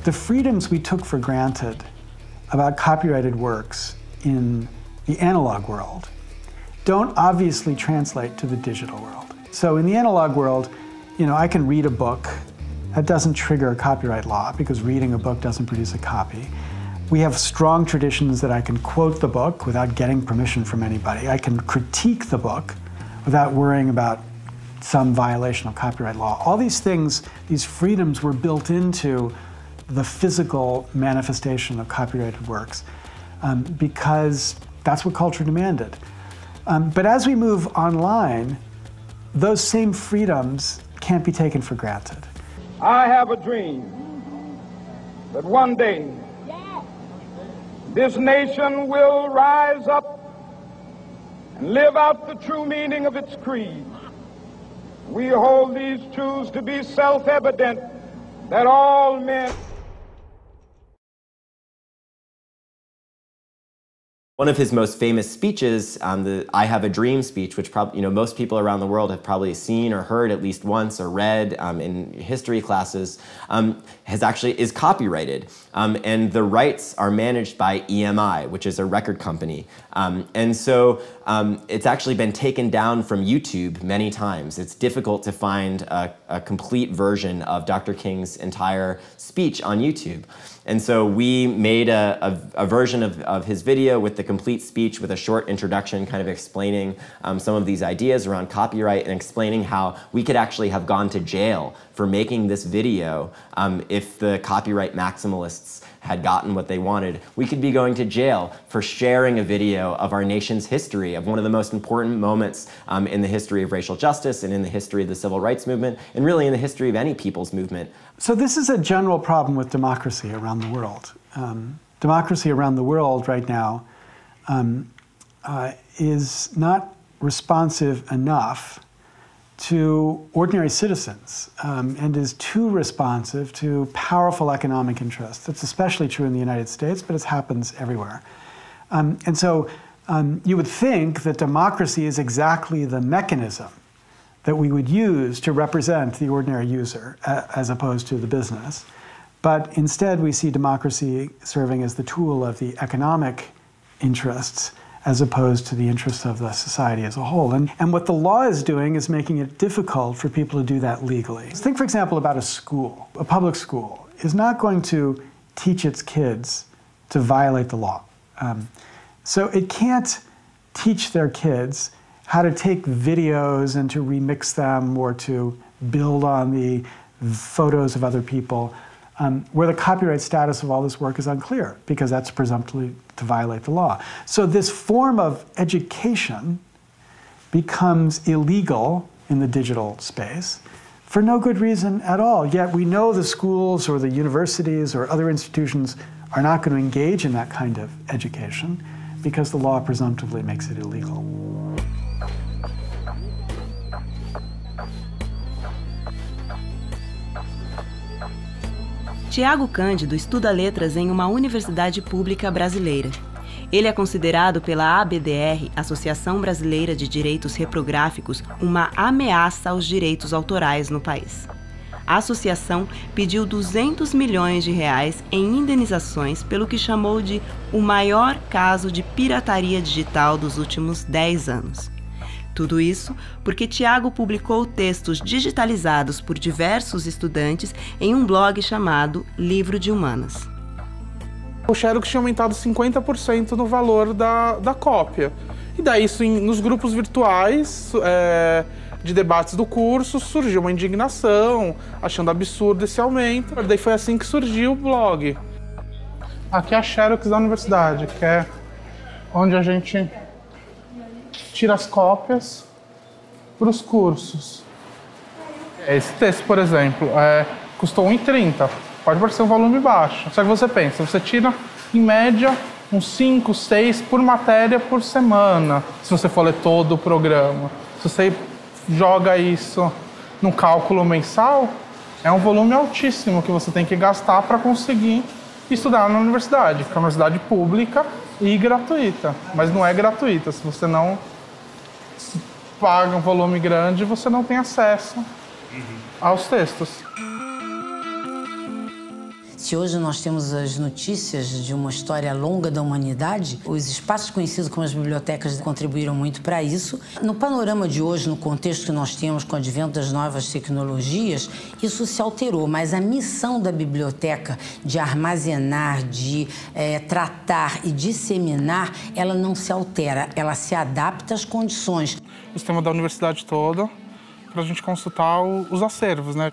The freedoms we took for granted about copyrighted works in the analog world don't obviously translate to the digital world. So in the analog world, I can read a book. That doesn't trigger a copyright law because reading a book doesn't produce a copy. We have strong traditions that I can quote the book without getting permission from anybody. I can critique the book without worrying about some violation of copyright law. All these things, these freedoms were built into the physical manifestation of copyrighted works because that's what culture demanded. But as we move online, those same freedoms can't be taken for granted. I have a dream that one day this nation will rise up and live out the true meaning of its creed. We hold these truths to be self-evident that all men... One of his most famous speeches, the I Have a Dream speech, which most people around the world have probably seen or heard at least once or read in history classes, is copyrighted. And the rights are managed by EMI, which is a record company. And so it's actually been taken down from YouTube many times. It's difficult to find a complete version of Dr. King's entire speech on YouTube. And so we made a version of his video with the complete speech with a short introduction kind of explaining some of these ideas around copyright and explaining how we could actually have gone to jail for making this video if the copyright maximalists had gotten what they wanted. We could be going to jail for sharing a video of our nation's history, of one of the most important moments in the history of racial justice and in the history of the civil rights movement, and really in the history of any people's movement. So this is a general problem with democracy around the world. Democracy around the world right now is not responsive enough to ordinary citizens and is too responsive to powerful economic interests. That's especially true in the United States, but it happens everywhere. And so you would think that democracy is exactly the mechanism that we would use to represent the ordinary user as opposed to the business. But instead we see democracy serving as the tool of the economic interests as opposed to the interests of the society as a whole. And what the law is doing is making it difficult for people to do that legally. Think, for example, about a school. A public school is not going to teach its kids to violate the law. So it can't teach their kids how to take videos and to remix them or to build on the photos of other people where the copyright status of all this work is unclear, because that's presumptively to violate the law. So this form of education becomes illegal in the digital space for no good reason at all. Yet we know the schools or the universities or other institutions are not going to engage in that kind of education because the law presumptively makes it illegal. Tiago Cândido estuda letras em uma universidade pública brasileira. Ele é considerado pela ABDR, Associação Brasileira de Direitos Reprográficos, uma ameaça aos direitos autorais no país. A associação pediu 200 milhões de reais em indenizações pelo que chamou de o maior caso de pirataria digital dos últimos 10 anos. Tudo isso porque Tiago publicou textos digitalizados por diversos estudantes em um blog chamado Livro de Humanas. O Xerox tinha aumentado 50% no valor da cópia. E daí, isso nos grupos virtuais de debates do curso, surgiu uma indignação, achando absurdo esse aumento. Daí foi assim que surgiu o blog. Aqui é a Xerox da universidade, que é onde a gente tira as cópias para os cursos. Esse texto, por exemplo, custou R$1,30. Pode parecer um volume baixo. Só que você pensa, você tira, em média, uns 5, 6 por matéria por semana, se você for ler todo o programa. Se você joga isso num cálculo mensal, é um volume altíssimo que você tem que gastar para conseguir estudar na universidade, que é uma universidade pública e gratuita. Mas não é gratuita. Se você não paga um volume grande, você não tem acesso aos textos. Se hoje nós temos as notícias de uma história longa da humanidade, os espaços conhecidos como as bibliotecas contribuíram muito para isso. No panorama de hoje, no contexto que nós temos com o advento das novas tecnologias, isso se alterou, mas a missão da biblioteca de armazenar, de tratar e disseminar, ela não se altera, ela se adapta às condições. O sistema da universidade toda, para a gente consultar os acervos, né?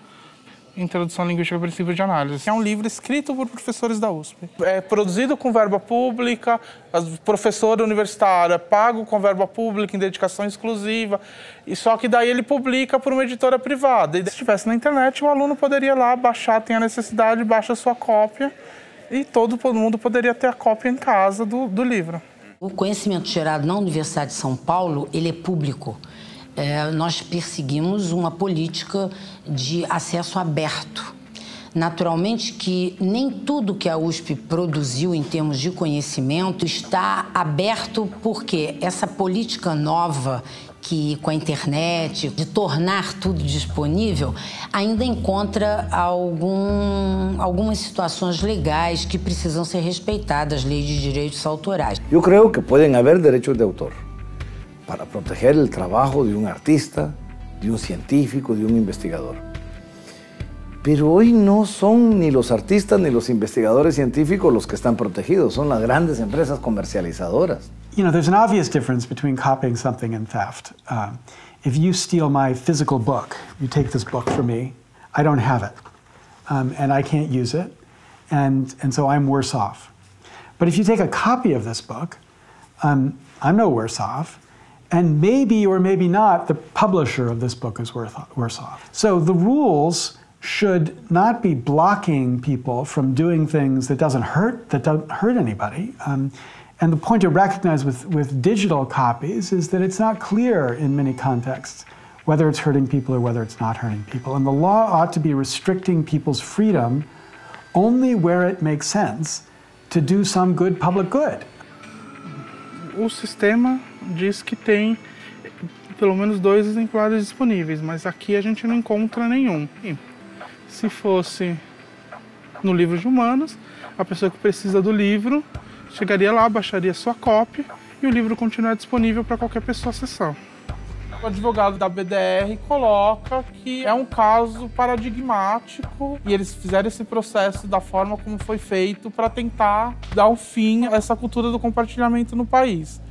Introdução à Linguística e Princípios de Análise. É um livro escrito por professores da USP. É produzido com verba pública, o professor universitário é pago com verba pública, em dedicação exclusiva, e só que daí ele publica por uma editora privada. E se estivesse na internet, o aluno poderia ir lá baixar, tem a necessidade, baixa a sua cópia, e todo mundo poderia ter a cópia em casa do livro. O conhecimento gerado na Universidade de São Paulo, ele é público. Nós perseguimos uma política de acesso aberto. Naturalmente que nem tudo que a USP produziu em termos de conhecimento está aberto, porque essa política nova que com a internet, de tornar tudo disponível, ainda encontra algumas situações legais que precisam ser respeitadas, leis de direitos autorais. Eu creio que podem haver direitos de autor para proteger el trabajo de un artista, de un científico, de un investigador. Pero hoy no son ni los artistas ni los investigadores científicos los que están protegidos, son las grandes empresas comercializadoras. You know, there's an obvious difference between copying something and theft. If you steal my physical book, you take this book from me, I don't have it, and I can't use it, and so I'm worse off. But if you take a copy of this book, I'm no worse off, and maybe or maybe not, the publisher of this book is worse off. So the rules should not be blocking people from doing things that don't hurt anybody. And the point to recognize with digital copies is that it's not clear in many contexts whether it's hurting people or whether it's not hurting people. And the law ought to be restricting people's freedom only where it makes sense to do some good public good. O sistema diz que tem pelo menos 2 exemplares disponíveis, mas aqui a gente não encontra nenhum. E se fosse no livro de humanas, a pessoa que precisa do livro chegaria lá, baixaria sua cópia e o livro continuaria disponível para qualquer pessoa acessar. O advogado da BDR coloca que é um caso paradigmático e eles fizeram esse processo da forma como foi feito para tentar dar um fim a essa cultura do compartilhamento no país.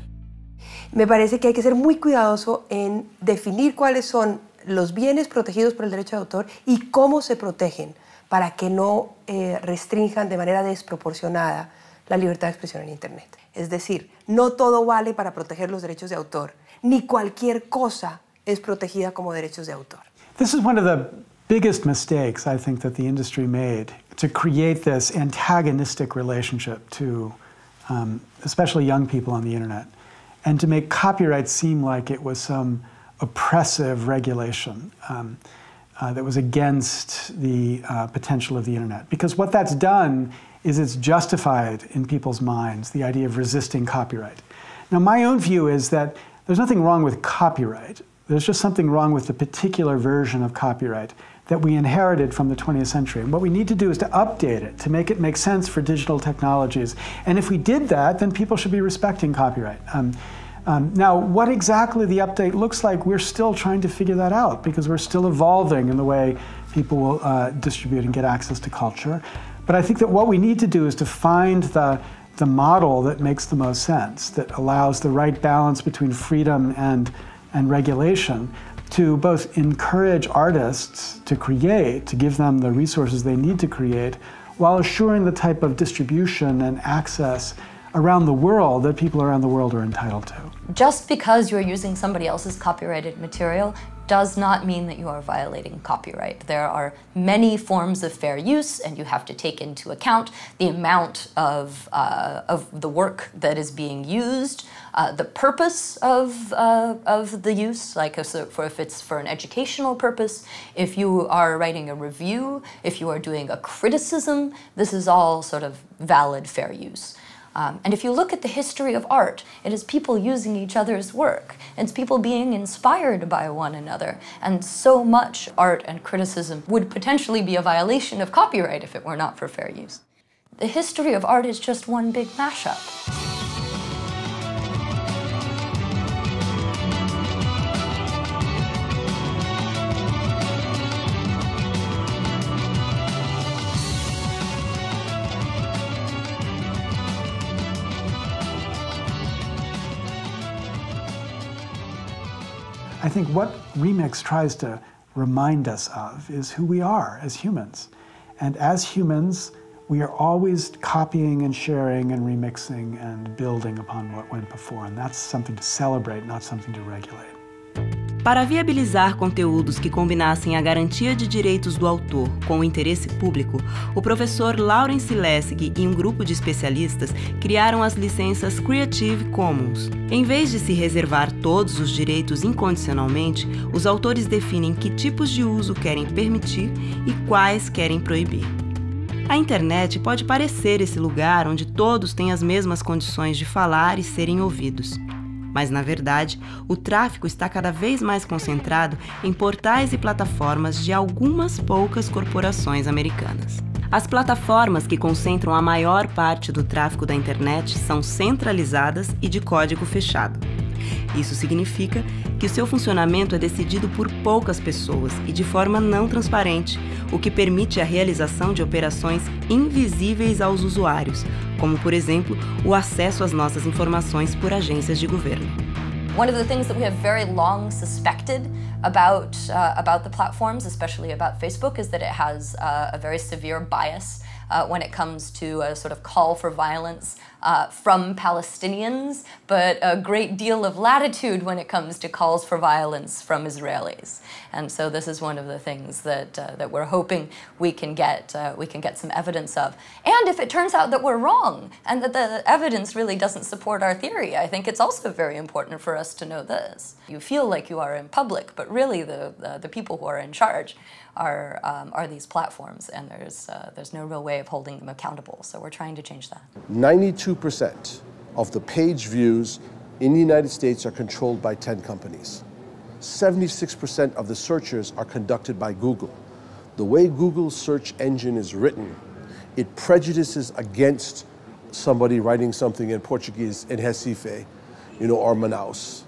Me parece que hay que ser muy cuidadoso en definir cuáles son los bienes protegidos por el derecho de autor y cómo se protegen, para que no restrinjan de manera desproporcionada la libertad de expresión en Internet. Es decir, no todo vale para proteger los derechos de autor, ni cualquier cosa es protegida como derechos de autor. This is one of the biggest mistakes I think that the industry made, to create this antagonistic relationship to especially young people on the internet, and to make copyright seem like it was some oppressive regulation that was against the potential of the internet. Because what that's done is it's justified in people's minds the idea of resisting copyright. Now, my own view is that there's nothing wrong with copyright. There's just something wrong with the particular version of copyright that we inherited from the 20th century. And what we need to do is to update it, to make it make sense for digital technologies. And if we did that, then people should be respecting copyright. Now, what exactly the update looks like, we're still trying to figure that out, because we're still evolving in the way people will distribute and get access to culture. But I think that what we need to do is to find the model that makes the most sense, that allows the right balance between freedom and regulation, to both encourage artists to create, to give them the resources they need to create, while assuring the type of distribution and access around the world that people around the world are entitled to. Just because you're using somebody else's copyrighted material does not mean that you are violating copyright. There are many forms of fair use, and you have to take into account the amount of the work that is being used, the purpose of the use, like if it's for an educational purpose, if you are writing a review, if you are doing a criticism, this is all sort of valid fair use. And if you look at the history of art, it is people using each other's work. It's people being inspired by one another. And so much art and criticism would potentially be a violation of copyright if it were not for fair use. The history of art is just one big mashup. I think what Remix tries to remind us of is who we are as humans. And as humans, we are always copying and sharing and remixing and building upon what went before. And that's something to celebrate, not something to regulate. Para viabilizar conteúdos que combinassem a garantia de direitos do autor com o interesse público, o professor Lawrence Lessig e um grupo de especialistas criaram as licenças Creative Commons. Em vez de se reservar todos os direitos incondicionalmente, os autores definem que tipos de uso querem permitir e quais querem proibir. A internet pode parecer esse lugar onde todos têm as mesmas condições de falar e serem ouvidos. Mas, na verdade, o tráfego está cada vez mais concentrado em portais e plataformas de algumas poucas corporações americanas. As plataformas que concentram a maior parte do tráfego da internet são centralizadas e de código fechado. Isso significa que o seu funcionamento é decidido por poucas pessoas e de forma não transparente, o que permite a realização de operações invisíveis aos usuários, como, por exemplo, o acesso às nossas informações por agências de governo. One of the things that we have very long suspected about the platforms, especially about Facebook, is that it has a very severe bias when it comes to a sort of call for violence from Palestinians, but a great deal of latitude when it comes to calls for violence from Israelis. And so this is one of the things that we're hoping we can get some evidence of. And if it turns out that we're wrong and that the evidence really doesn't support our theory, I think it's also very important for us to know this. You feel like you are in public, but really the people who are in charge are these platforms, and there's no real way of holding them accountable. So we're trying to change that. 92% of the page views in the United States are controlled by 10 companies. 76% of the searches are conducted by Google. The way Google's search engine is written, it prejudices against somebody writing something in Portuguese in Recife, or Manaus,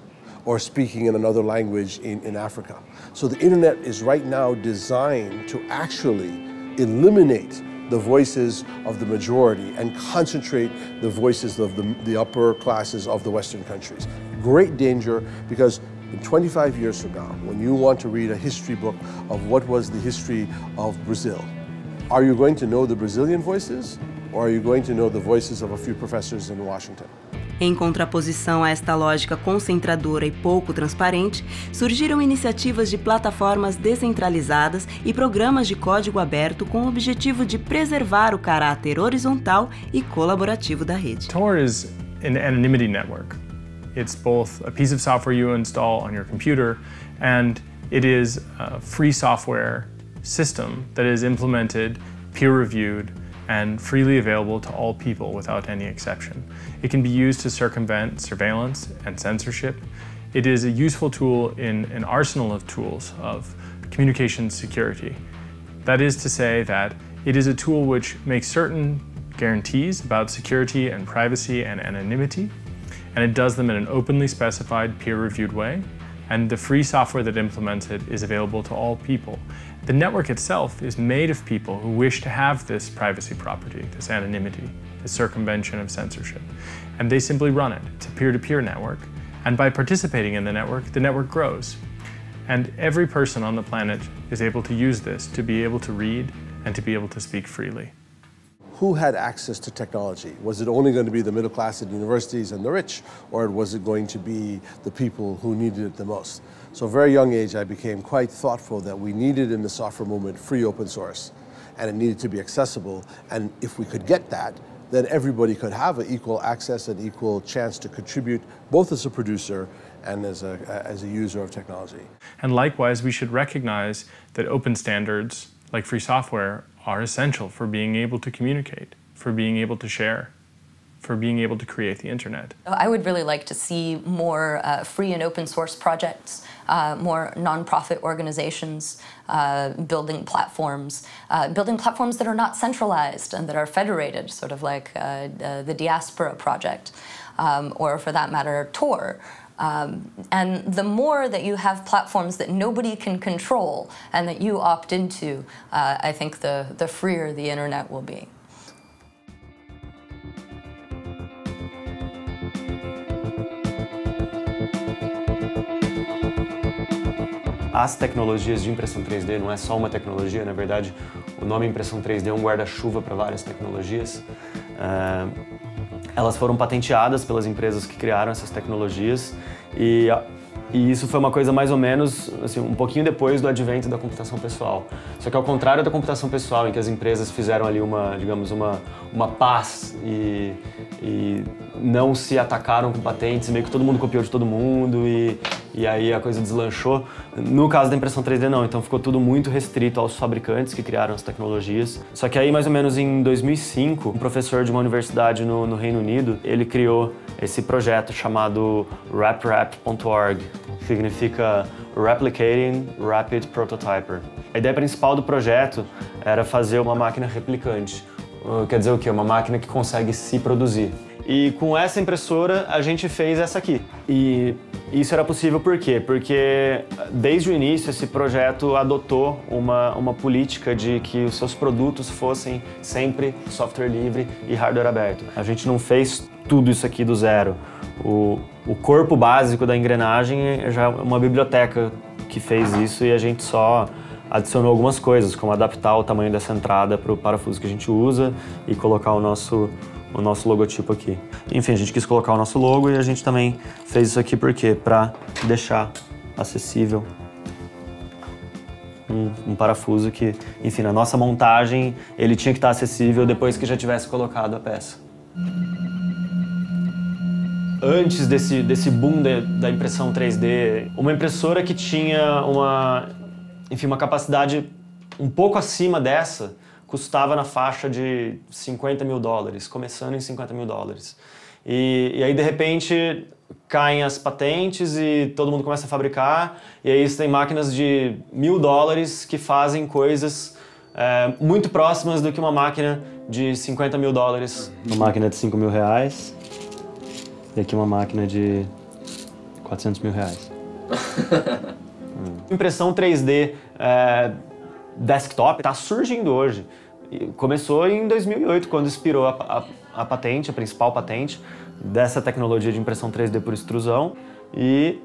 or speaking in another language in Africa. So the internet is right now designed to actually eliminate the voices of the majority and concentrate the voices of the upper classes of the Western countries. Great danger, because in 25 years from now, when you want to read a history book of what was the history of Brazil, Are you going to know the Brazilian voices, or are you going to know the voices of a few professors in Washington? Em contraposição a esta lógica concentradora e pouco transparente, surgiram iniciativas de plataformas descentralizadas e programas de código aberto com o objetivo de preservar o caráter horizontal e colaborativo da rede. Tor is an anonymity network. It's both a piece of software you install on your computer, and it is a free software system that is implemented, peer-reviewed, and freely available to all people without any exception. It can be used to circumvent surveillance and censorship. It is a useful tool in an arsenal of tools of communication security. That is to say that it is a tool which makes certain guarantees about security and privacy and anonymity, and it does them in an openly specified, peer-reviewed way, and the free software that implements it is available to all people. The network itself is made of people who wish to have this privacy property, this anonymity, this circumvention of censorship, and they simply run it. It's a peer-to-peer network, and by participating in the network grows. And every person on the planet is able to use this to be able to read and to be able to speak freely. Who had access to technology? Was it only going to be the middle class at universities and the rich, or was it going to be the people who needed it the most? So at a very young age, I became quite thoughtful that we needed in the software movement free open source, and it needed to be accessible. And if we could get that, then everybody could have an equal access and equal chance to contribute, both as a producer and as a user of technology. And likewise, we should recognize that open standards, like free software, are essential for being able to communicate, for being able to share, for being able to create the internet. I would really like to see more free and open source projects, more nonprofit organizations building platforms that are not centralized and that are federated, sort of like the Diaspora Project, or for that matter, Tor. And the more that you have platforms that nobody can control and that you opt into, I think the freer the internet will be. As tecnologias de impressão 3D não é só uma tecnologia, na verdade, o nome impressão 3D é um guarda-chuva para várias tecnologias. Elas foram patenteadas pelas empresas que criaram essas tecnologias e isso foi uma coisa mais ou menos assim, um pouquinho depois do advento da computação pessoal. Só que ao contrário da computação pessoal, em que as empresas fizeram ali uma paz e não se atacaram com patentes, meio que todo mundo copiou de todo mundo e aí a coisa deslanchou. No caso da impressão 3D não, então ficou tudo muito restrito aos fabricantes que criaram as tecnologias. Só que aí mais ou menos em 2005, um professor de uma universidade no Reino Unido, ele criou esse projeto chamado RapRap.org, que significa Replicating Rapid Prototyper. A ideia principal do projeto era fazer uma máquina replicante. Quer dizer o quê? Uma máquina que consegue se produzir. E com essa impressora a gente fez essa aqui. E isso era possível por quê? Porque desde o início esse projeto adotou uma política de que os seus produtos fossem sempre software livre e hardware aberto. A gente não fez tudo isso aqui do zero. O corpo básico da engrenagem já é uma biblioteca que fez isso e a gente só adicionou algumas coisas, como adaptar o tamanho dessa entrada para o parafuso que a gente usa e colocar o nosso logotipo aqui. Enfim, a gente quis colocar o nosso logo e a gente também fez isso aqui por quê? Para deixar acessível um parafuso que, enfim, na nossa montagem ele tinha que estar acessível depois que já tivesse colocado a peça. Antes desse boom da impressão 3D, uma impressora que tinha uma capacidade um pouco acima dessa custava na faixa de $50 mil, começando em $50 mil. E aí, de repente, caem as patentes e todo mundo começa a fabricar, e aí você tem máquinas de $1.000 que fazem coisas muito próximas do que uma máquina de $50 mil. Uma máquina de R$5 mil, e aqui uma máquina de R$400 mil. Impressão 3D desktop está surgindo hoje. Começou em 2008, quando expirou a patente, a principal patente dessa tecnologia de impressão 3D por extrusão, e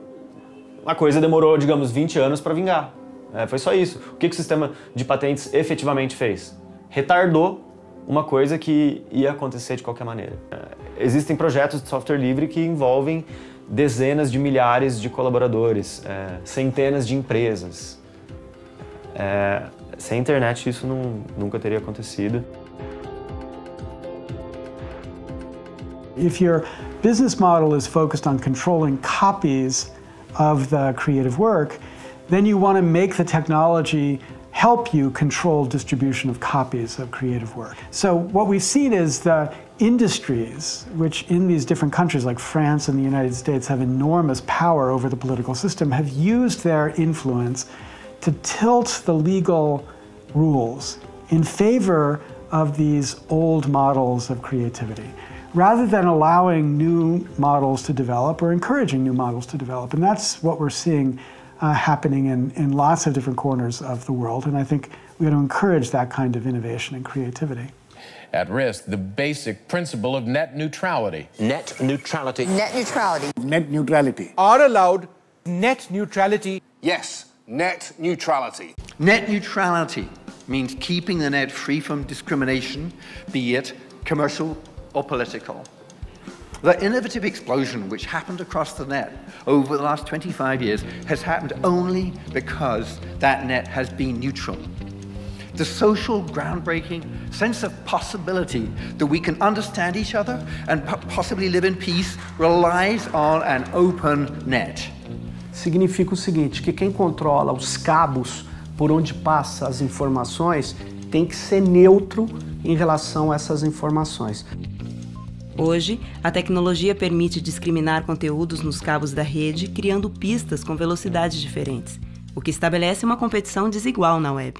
a coisa demorou, digamos, 20 anos para vingar. Foi só isso. O que o sistema de patentes efetivamente fez? retardou uma coisa que ia acontecer de qualquer maneira. Existem projetos de software livre que envolvem dezenas de milhares de colaboradores, centenas de empresas. Sem internet isso nunca teria acontecido. If your business model is focused on controlling copies of the creative work, then you want to make the technology help you control distribution of copies of creative work. So what we've seen is the industries, which in these different countries like France and the United States have enormous power over the political system, have used their influence to tilt the legal rules in favor of these old models of creativity, rather than allowing new models to develop or encouraging new models to develop. And that's what we're seeing happening in lots of different corners of the world. And I think we got to encourage that kind of innovation and creativity. At risk, the basic principle of net neutrality. Net neutrality. Net neutrality. Net neutrality. Are allowed net neutrality? Yes, net neutrality. Net neutrality means keeping the net free from discrimination, be it commercial or political. The innovative explosion which happened across the net over the last 25 years has happened only because that net has been neutral. The social groundbreaking sense of possibility that we can understand each other and possibly live in peace relies on an open net. Significa o seguinte, que quem controla os cabos por onde passa as informações tem que ser neutro em relação a essas informações. Hoje, a tecnologia permite discriminar conteúdos nos cabos da rede, criando pistas com velocidades diferentes, o que estabelece uma competição desigual na web.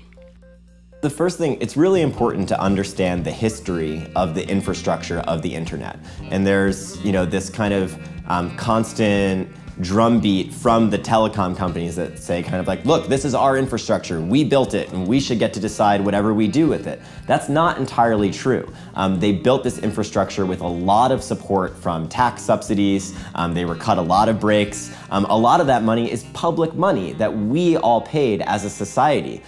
The first thing, it's really important to understand the history of the infrastructure of the internet. And there's, this kind of constant drumbeat from the telecom companies that say kind of like, look, this is our infrastructure, we built it, and we should get to decide whatever we do with it. That's not entirely true. They built this infrastructure with a lot of support from tax subsidies. They were cut a lot of breaks. A lot of that money is public money that we all paid as a society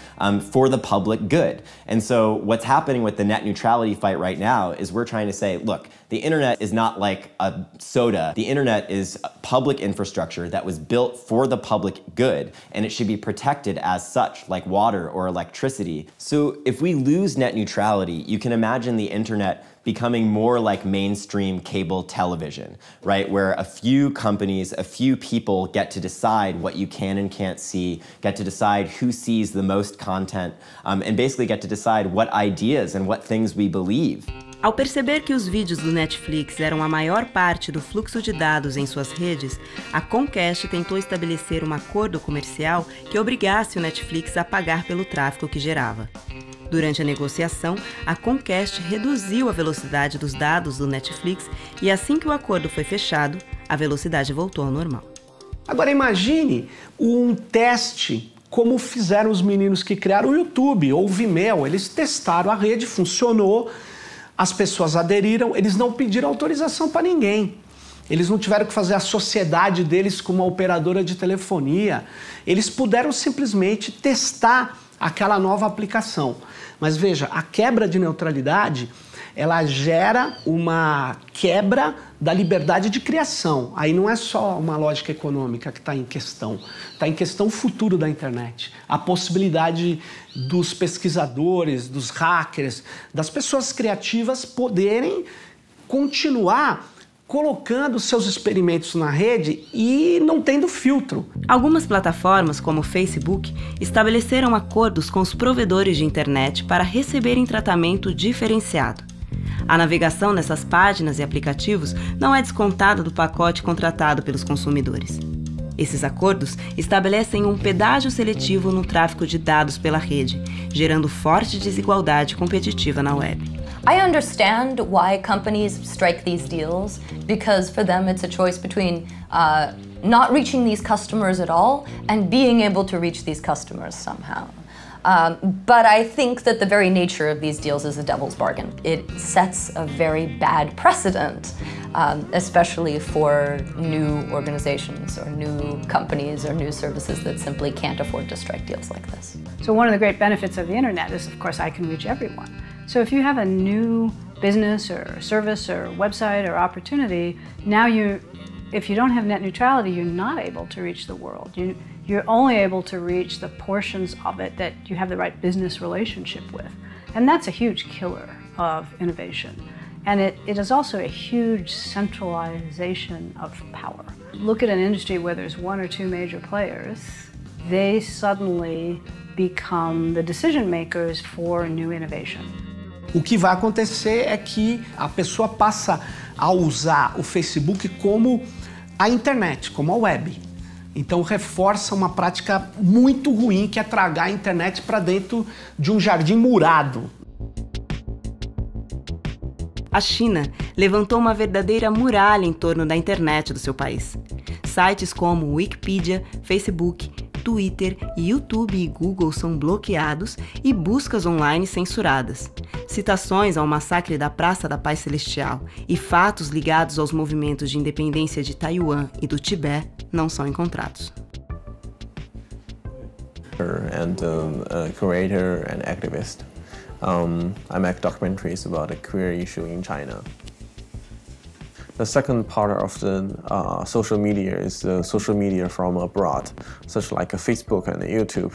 for the public good. And so what's happening with the net neutrality fight right now is we're trying to say, look, the internet is not like a soda. The internet is public infrastructure that was built for the public good, and it should be protected as such, like water or electricity. So if we lose net neutrality, you can imagine the internet becoming more like mainstream cable television, right? Where a few companies, a few people get to decide what you can and can't see, get to decide who sees the most content, and basically get to decide what ideas and what things we believe. Ao perceber que os vídeos do Netflix eram a maior parte do fluxo de dados em suas redes, a Comcast tentou estabelecer um acordo comercial que obrigasse o Netflix a pagar pelo tráfego que gerava. Durante a negociação, a Comcast reduziu a velocidade dos dados do Netflix e assim que o acordo foi fechado, a velocidade voltou ao normal. Agora imagine um teste como fizeram os meninos que criaram o YouTube ou o Vimeo. Eles testaram a rede, funcionou, as pessoas aderiram, eles não pediram autorização para ninguém. Eles não tiveram que fazer a sociedade deles com uma operadora de telefonia. Eles puderam simplesmente testar aquela nova aplicação. Mas veja, a quebra de neutralidade, ela gera uma quebra da liberdade de criação. Aí não é só uma lógica econômica que está em questão. Está em questão o futuro da internet. A possibilidade dos pesquisadores, dos hackers, das pessoas criativas poderem continuar colocando seus experimentos na rede e não tendo filtro. Algumas plataformas, como o Facebook, estabeleceram acordos com os provedores de internet para receberem tratamento diferenciado. A navegação nessas páginas e aplicativos não é descontada do pacote contratado pelos consumidores. Esses acordos estabelecem um pedágio seletivo no tráfego de dados pela rede, gerando forte desigualdade competitiva na web. I understand why companies strike these deals, because for them it's a choice between not reaching these customers at all and being able to reach these customers somehow. But I think that the very nature of these deals is a devil's bargain. It sets a very bad precedent, especially for new organizations or new companies or new services that simply can't afford to strike deals like this. So one of the great benefits of the internet is, of course, I can reach everyone. So if you have a new business or service or website or opportunity, now if you don't have net neutrality, you're not able to reach the world. You're only able to reach the portions of it that you have the right business relationship with. And that's a huge killer of innovation. And it is also a huge centralization of power. Look at an industry where there's one or two major players, they suddenly become the decision makers for new innovation. O que vai acontecer é que a pessoa passa a usar o Facebook como a internet, como a web. Então reforça uma prática muito ruim que é tragar a internet para dentro de um jardim murado. A China levantou uma verdadeira muralha em torno da internet do seu país. Sites como Wikipedia, Facebook, Twitter, YouTube e Google são bloqueados e buscas online censuradas. Citações ao massacre da Praça da Paz Celestial e fatos ligados aos movimentos de independência de Taiwan e do Tibete não são encontrados. And a creator and activist. I make documentaries about a queer issue in China. The second part of the social media is the social media from abroad, such like Facebook and YouTube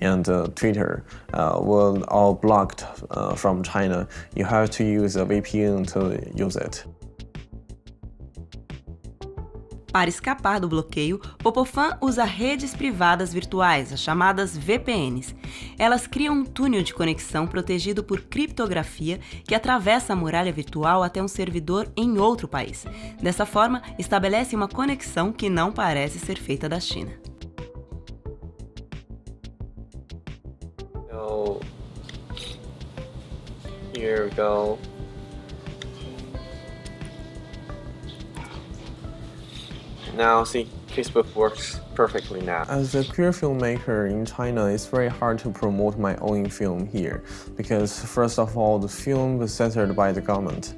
and Twitter, were all blocked from China. You have to use a VPN to use it. Para escapar do bloqueio, Popofan usa redes privadas virtuais, as chamadas VPNs. Elas criam um túnel de conexão protegido por criptografia que atravessa a muralha virtual até um servidor em outro país. Dessa forma, estabelece uma conexão que não parece ser feita da China. So, here we go. Now, see, Facebook works perfectly now. As a queer filmmaker in China, it's very hard to promote my own film here because, first of all, the film was censored by the government,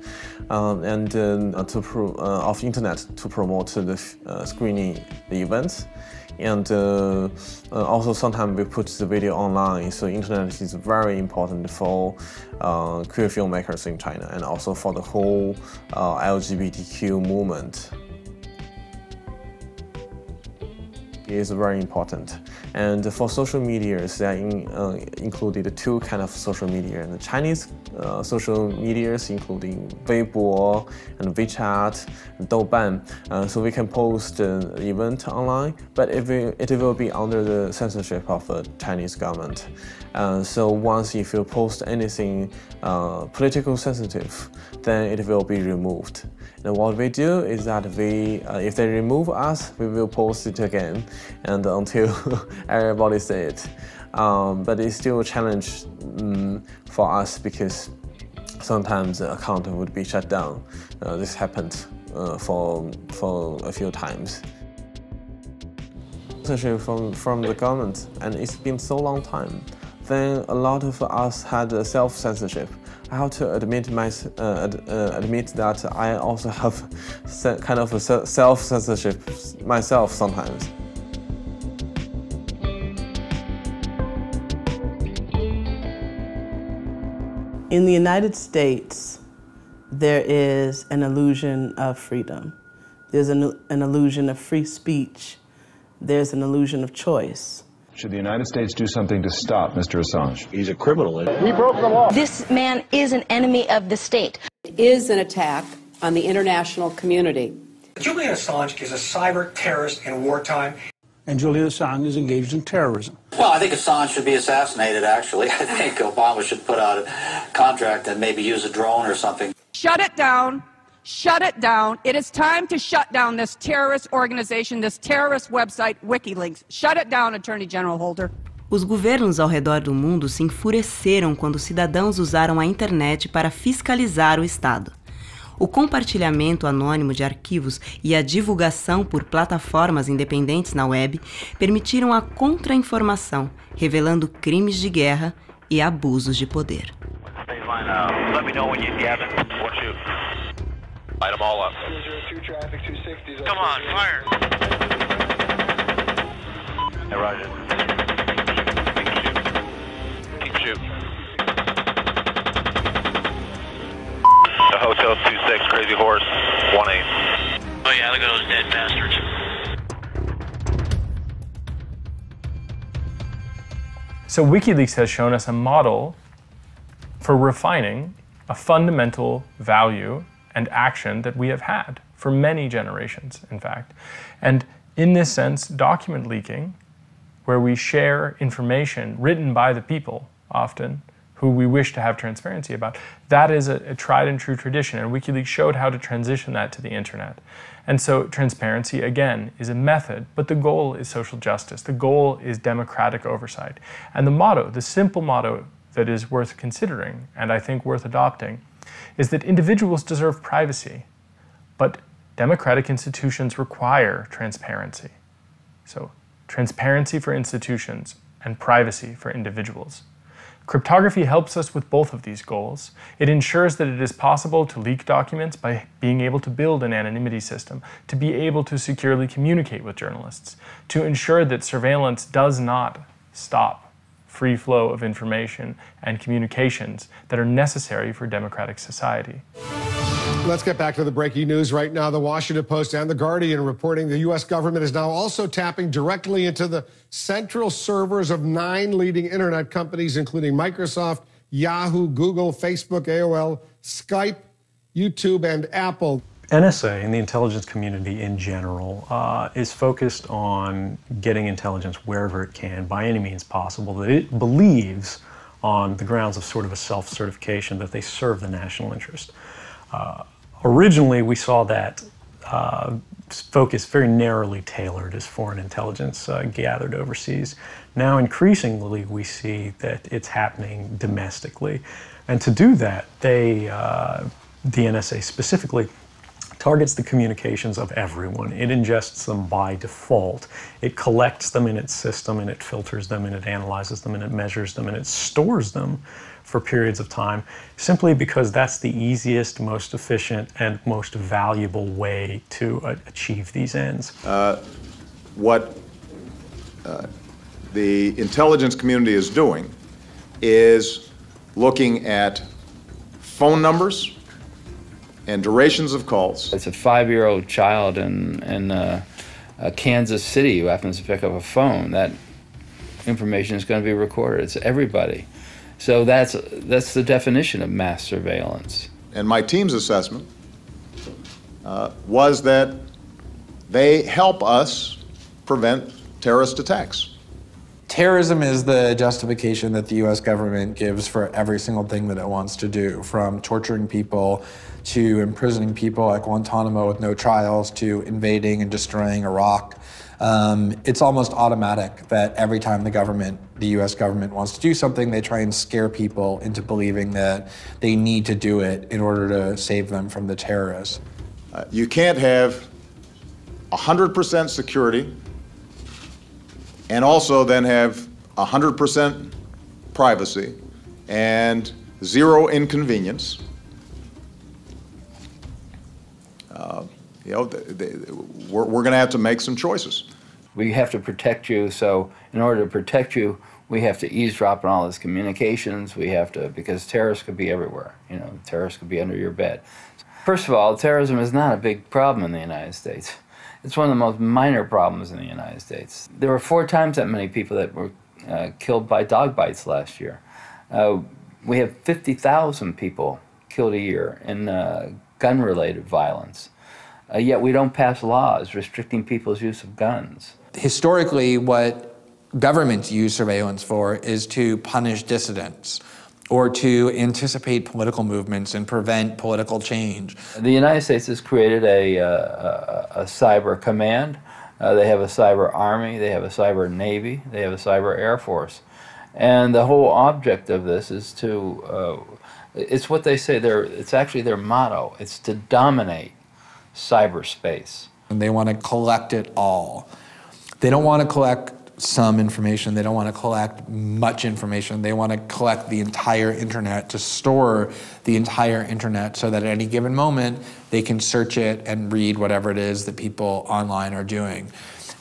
of internet to promote the screening the events. And also sometimes we put the video online, so internet is very important for queer filmmakers in China and also for the whole LGBTQ movement. Is very important, and for social medias, they included two kind of social media. And the Chinese social medias, including Weibo and WeChat, and Douban, so we can post an event online, but it will be under the censorship of the Chinese government. So once if you post anything political sensitive, then it will be removed. And what we do is that if they remove us, we will post it again, and until everybody see it. But it's still a challenge for us because sometimes the account would be shut down. This happened for a few times. Censorship from the government, and it's been so long time. Then a lot of us had self-censorship. I have to admit that I also have kind of a self-censorship myself sometimes. In the United States, there is an illusion of freedom. There's an illusion of free speech. There's an illusion of choice. Should the United States do something to stop Mr. Assange? He's a criminal. We broke the law. This man is an enemy of the state. It is an attack on the international community. Julian Assange is a cyber terrorist in wartime. And Julian Assange is engaged in terrorism. Well, I think Assange should be assassinated, actually. I think Obama should put out a contract and maybe use a drone or something. Shut it down. Shut it down. It is time to shut down this terrorist organization, this terrorist website, WikiLeaks. Shut it down, Attorney General Holder. Os governos ao redor do mundo se enfureceram quando cidadãos usaram a internet para fiscalizar o Estado. O compartilhamento anônimo de arquivos e a divulgação por plataformas independentes na web permitiram a contra-informação, revelando crimes de guerra e abusos de poder. Light them all up. Come on, fire! Hey, Roger. Keep shooting. Crazy Horse 1-8. Oh yeah, look at those dead bastards. So WikiLeaks has shown us a model for refining a fundamental value and action that we have had for many generations, in fact. And in this sense, document leaking, where we share information written by the people, often, who we wish to have transparency about, that is a tried and true tradition, and WikiLeaks showed how to transition that to the internet. And so transparency, again, is a method, but the goal is social justice. The goal is democratic oversight. And the motto, the simple motto that is worth considering, and I think worth adopting, is that individuals deserve privacy, but democratic institutions require transparency. So transparency for institutions and privacy for individuals. Cryptography helps us with both of these goals. It ensures that it is possible to leak documents by being able to build an anonymity system, to be able to securely communicate with journalists, to ensure that surveillance does not stop free flow of information and communications that are necessary for democratic society. Let's get back to the breaking news right now. The Washington Post and The Guardian reporting the U.S. government is now also tapping directly into the central servers of 9 leading internet companies, including Microsoft, Yahoo, Google, Facebook, AOL, Skype, YouTube, and Apple. NSA and the intelligence community in general is focused on getting intelligence wherever it can, by any means possible, that it believes on the grounds of sort of a self-certification that they serve the national interest. Originally, we saw that focus very narrowly tailored as foreign intelligence gathered overseas. Now, increasingly, we see that it's happening domestically. And to do that, the NSA specifically targets the communications of everyone. It ingests them by default. It collects them in its system, and it filters them, and it analyzes them, and it measures them, and it stores them for periods of time, simply because that's the easiest, most efficient, and most valuable way to achieve these ends. What the intelligence community is doing is looking at phone numbers and durations of calls. It's a 5-year-old child in Kansas City who happens to pick up a phone. That information is going to be recorded. It's everybody. So that's the definition of mass surveillance. And my team's assessment was that they help us prevent terrorist attacks. Terrorism is the justification that the U.S. government gives for every single thing that it wants to do, from torturing people to imprisoning people at Guantanamo with no trials to invading and destroying Iraq. It's almost automatic that every time the U.S. government wants to do something, they try and scare people into believing that they need to do it in order to save them from the terrorists. You can't have 100% security and also then have 100% privacy and zero inconvenience. We're going to have to make some choices. We have to protect you, so in order to protect you, we have to eavesdrop on all this communications. We have to, because terrorists could be everywhere. Terrorists could be under your bed. First of all, terrorism is not a big problem in the United States. It's one of the most minor problems in the United States. There were 4 times that many people that were killed by dog bites last year. We have 50,000 people killed a year in gun-related violence. Yet we don't pass laws restricting people's use of guns. Historically, what governments use surveillance for is to punish dissidents or to anticipate political movements and prevent political change. The United States has created a cyber command. They have a cyber army, they have a cyber navy, they have a cyber air force. And the whole object of this is to, it's what they say, it's actually their motto, it's to dominate cyberspace. And they want to collect it all. They don't want to collect some information, they don't want to collect much information, they want to collect the entire internet, to store the entire internet so that at any given moment they can search it and read whatever it is that people online are doing.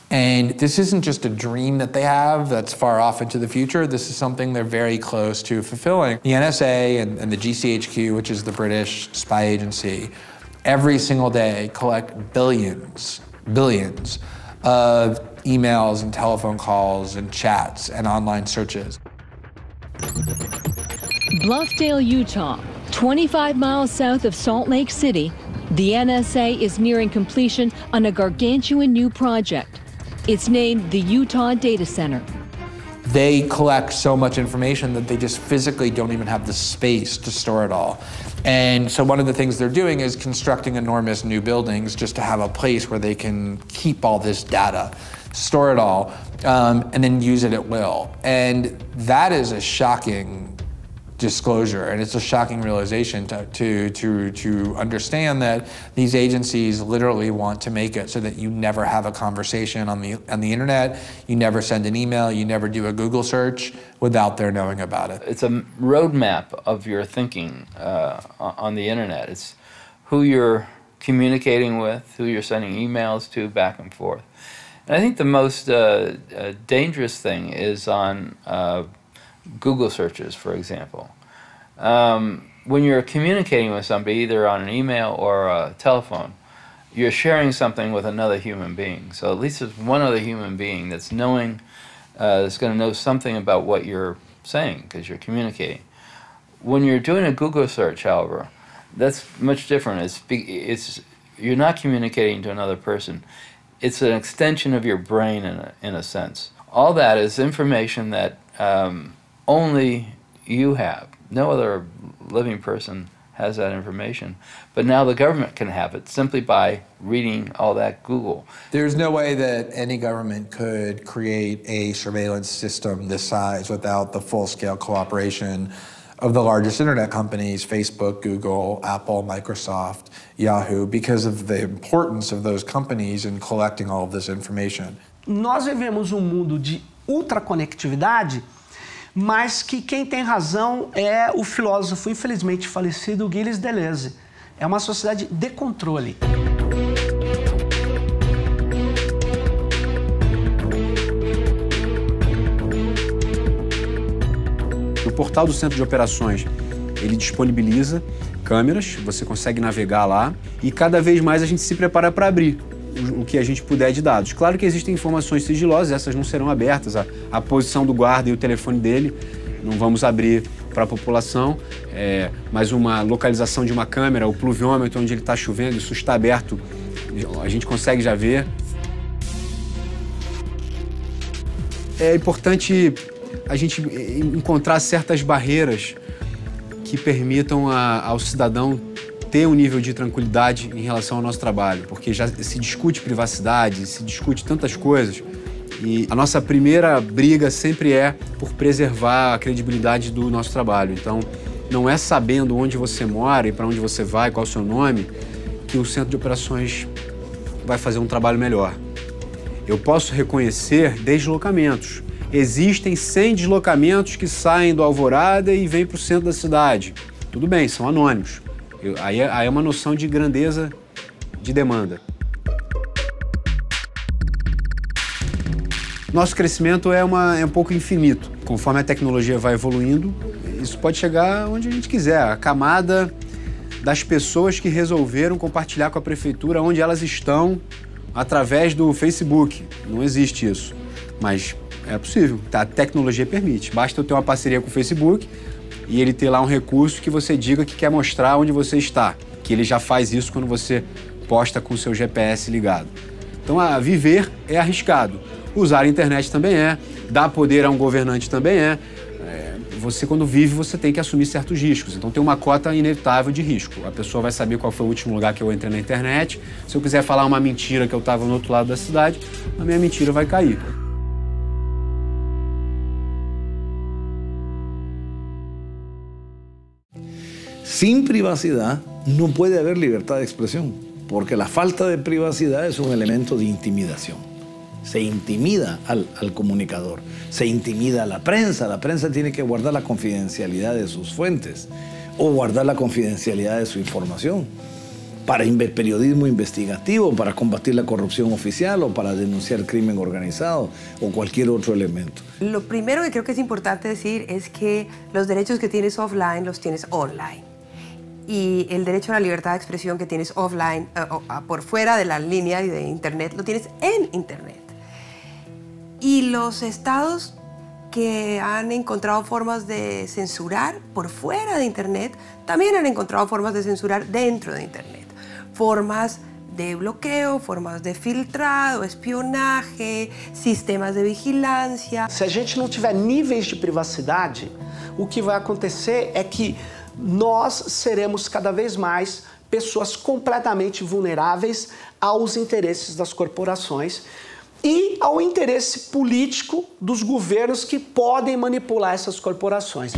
And this isn't just a dream that they have that's far off into the future, this is something they're very close to fulfilling. The NSA and the GCHQ, which is the British spy agency, every single day collect billions of emails and telephone calls and chats and online searches. Bluffdale, Utah, 25 miles south of Salt Lake City, the NSA is nearing completion on a gargantuan new project. It's named the Utah Data Center. They collect so much information that they just physically don't even have the space to store it all. And so one of the things they're doing is constructing enormous new buildings just to have a place where they can keep all this data, store it all, and then use it at will. And that is a shocking disclosure, and it's a shocking realization to understand that these agencies literally want to make it so that you never have a conversation on the internet, you never send an email, you never do a Google search without their knowing about it. It's a roadmap of your thinking on the internet. It's who you're communicating with, who you're sending emails to, back and forth. And I think the most dangerous thing is on Google searches, for example. When you're communicating with somebody, either on an email or a telephone, you're sharing something with another human being. So at least there's one other human being that's knowing, that's going to know something about what you're saying because you're communicating. When you're doing a Google search, however, that's much different. You're not communicating to another person. It's an extension of your brain in a sense. All that is information that only you have. No other living person has that information. But now the government can have it simply by reading all that Google. There's no way that any government could create a surveillance system this size without the full-scale cooperation of the largest internet companies, Facebook, Google, Apple, Microsoft, Yahoo, because of the importance of those companies in collecting all of this information. Nós vivemos mundo de ultraconectividade, mas que quem tem razão é o filósofo, infelizmente falecido, Gilles Deleuze. É uma sociedade de controle. O portal do Centro de Operações, ele disponibiliza câmeras, você consegue navegar lá e cada vez mais a gente se prepara para abrir o que a gente puder de dados. Claro que existem informações sigilosas, essas não serão abertas, a posição do guarda e o telefone dele não vamos abrir para a população, mas uma localização de uma câmera, o pluviômetro onde ele está chovendo, isso está aberto, a gente consegue já ver. É importante a gente encontrar certas barreiras que permitam ao cidadão ter um nível de tranquilidade em relação ao nosso trabalho, porque já se discute privacidade, se discute tantas coisas, e a nossa primeira briga sempre é por preservar a credibilidade do nosso trabalho. Então, não é sabendo onde você mora e para onde você vai, qual é o seu nome, que o Centro de Operações vai fazer um trabalho melhor. Eu posso reconhecer deslocamentos. Existem 100 deslocamentos que saem do Alvorada e vêm para o centro da cidade. Tudo bem, são anônimos. Aí é uma noção de grandeza de demanda. Nosso crescimento é um pouco infinito. Conforme a tecnologia vai evoluindo, isso pode chegar onde a gente quiser. A camada das pessoas que resolveram compartilhar com a prefeitura onde elas estão através do Facebook. Não existe isso, mas é possível. A tecnologia permite. Basta eu ter uma parceria com o Facebook e ele ter lá um recurso que você diga que quer mostrar onde você está, que ele já faz isso quando você posta com o seu GPS ligado. Então, viver é arriscado. Usar a internet também é, dar poder a um governante também é. Você, quando vive, você tem que assumir certos riscos. Então, tem uma cota inevitável de risco. A pessoa vai saber qual foi o último lugar que eu entrei na internet. Se eu quiser falar uma mentira que eu estava no outro lado da cidade, a minha mentira vai cair. Sin privacidad no puede haber libertad de expresión, porque la falta de privacidad es un elemento de intimidación. Se intimida al comunicador, se intimida a la prensa tiene que guardar la confidencialidad de sus fuentes o guardar la confidencialidad de su información para periodismo investigativo, para combatir la corrupción oficial o para denunciar crimen organizado o cualquier otro elemento. Lo primero que creo que es importante decir es que los derechos que tienes offline los tienes online. y el derecho a la libertad de expresión que tienes offline, por fuera de la línea de Internet, lo tienes en Internet. Y los estados que han encontrado formas de censurar por fuera de Internet, también han encontrado formas de censurar dentro de Internet. Formas de bloqueo, formas de filtrado, espionagem, sistemas de vigilância. Se a gente não tiver níveis de privacidade, o que vai acontecer é que nós seremos cada vez mais pessoas completamente vulneráveis aos interesses das corporações e ao interesse político dos governos que podem manipular essas corporações.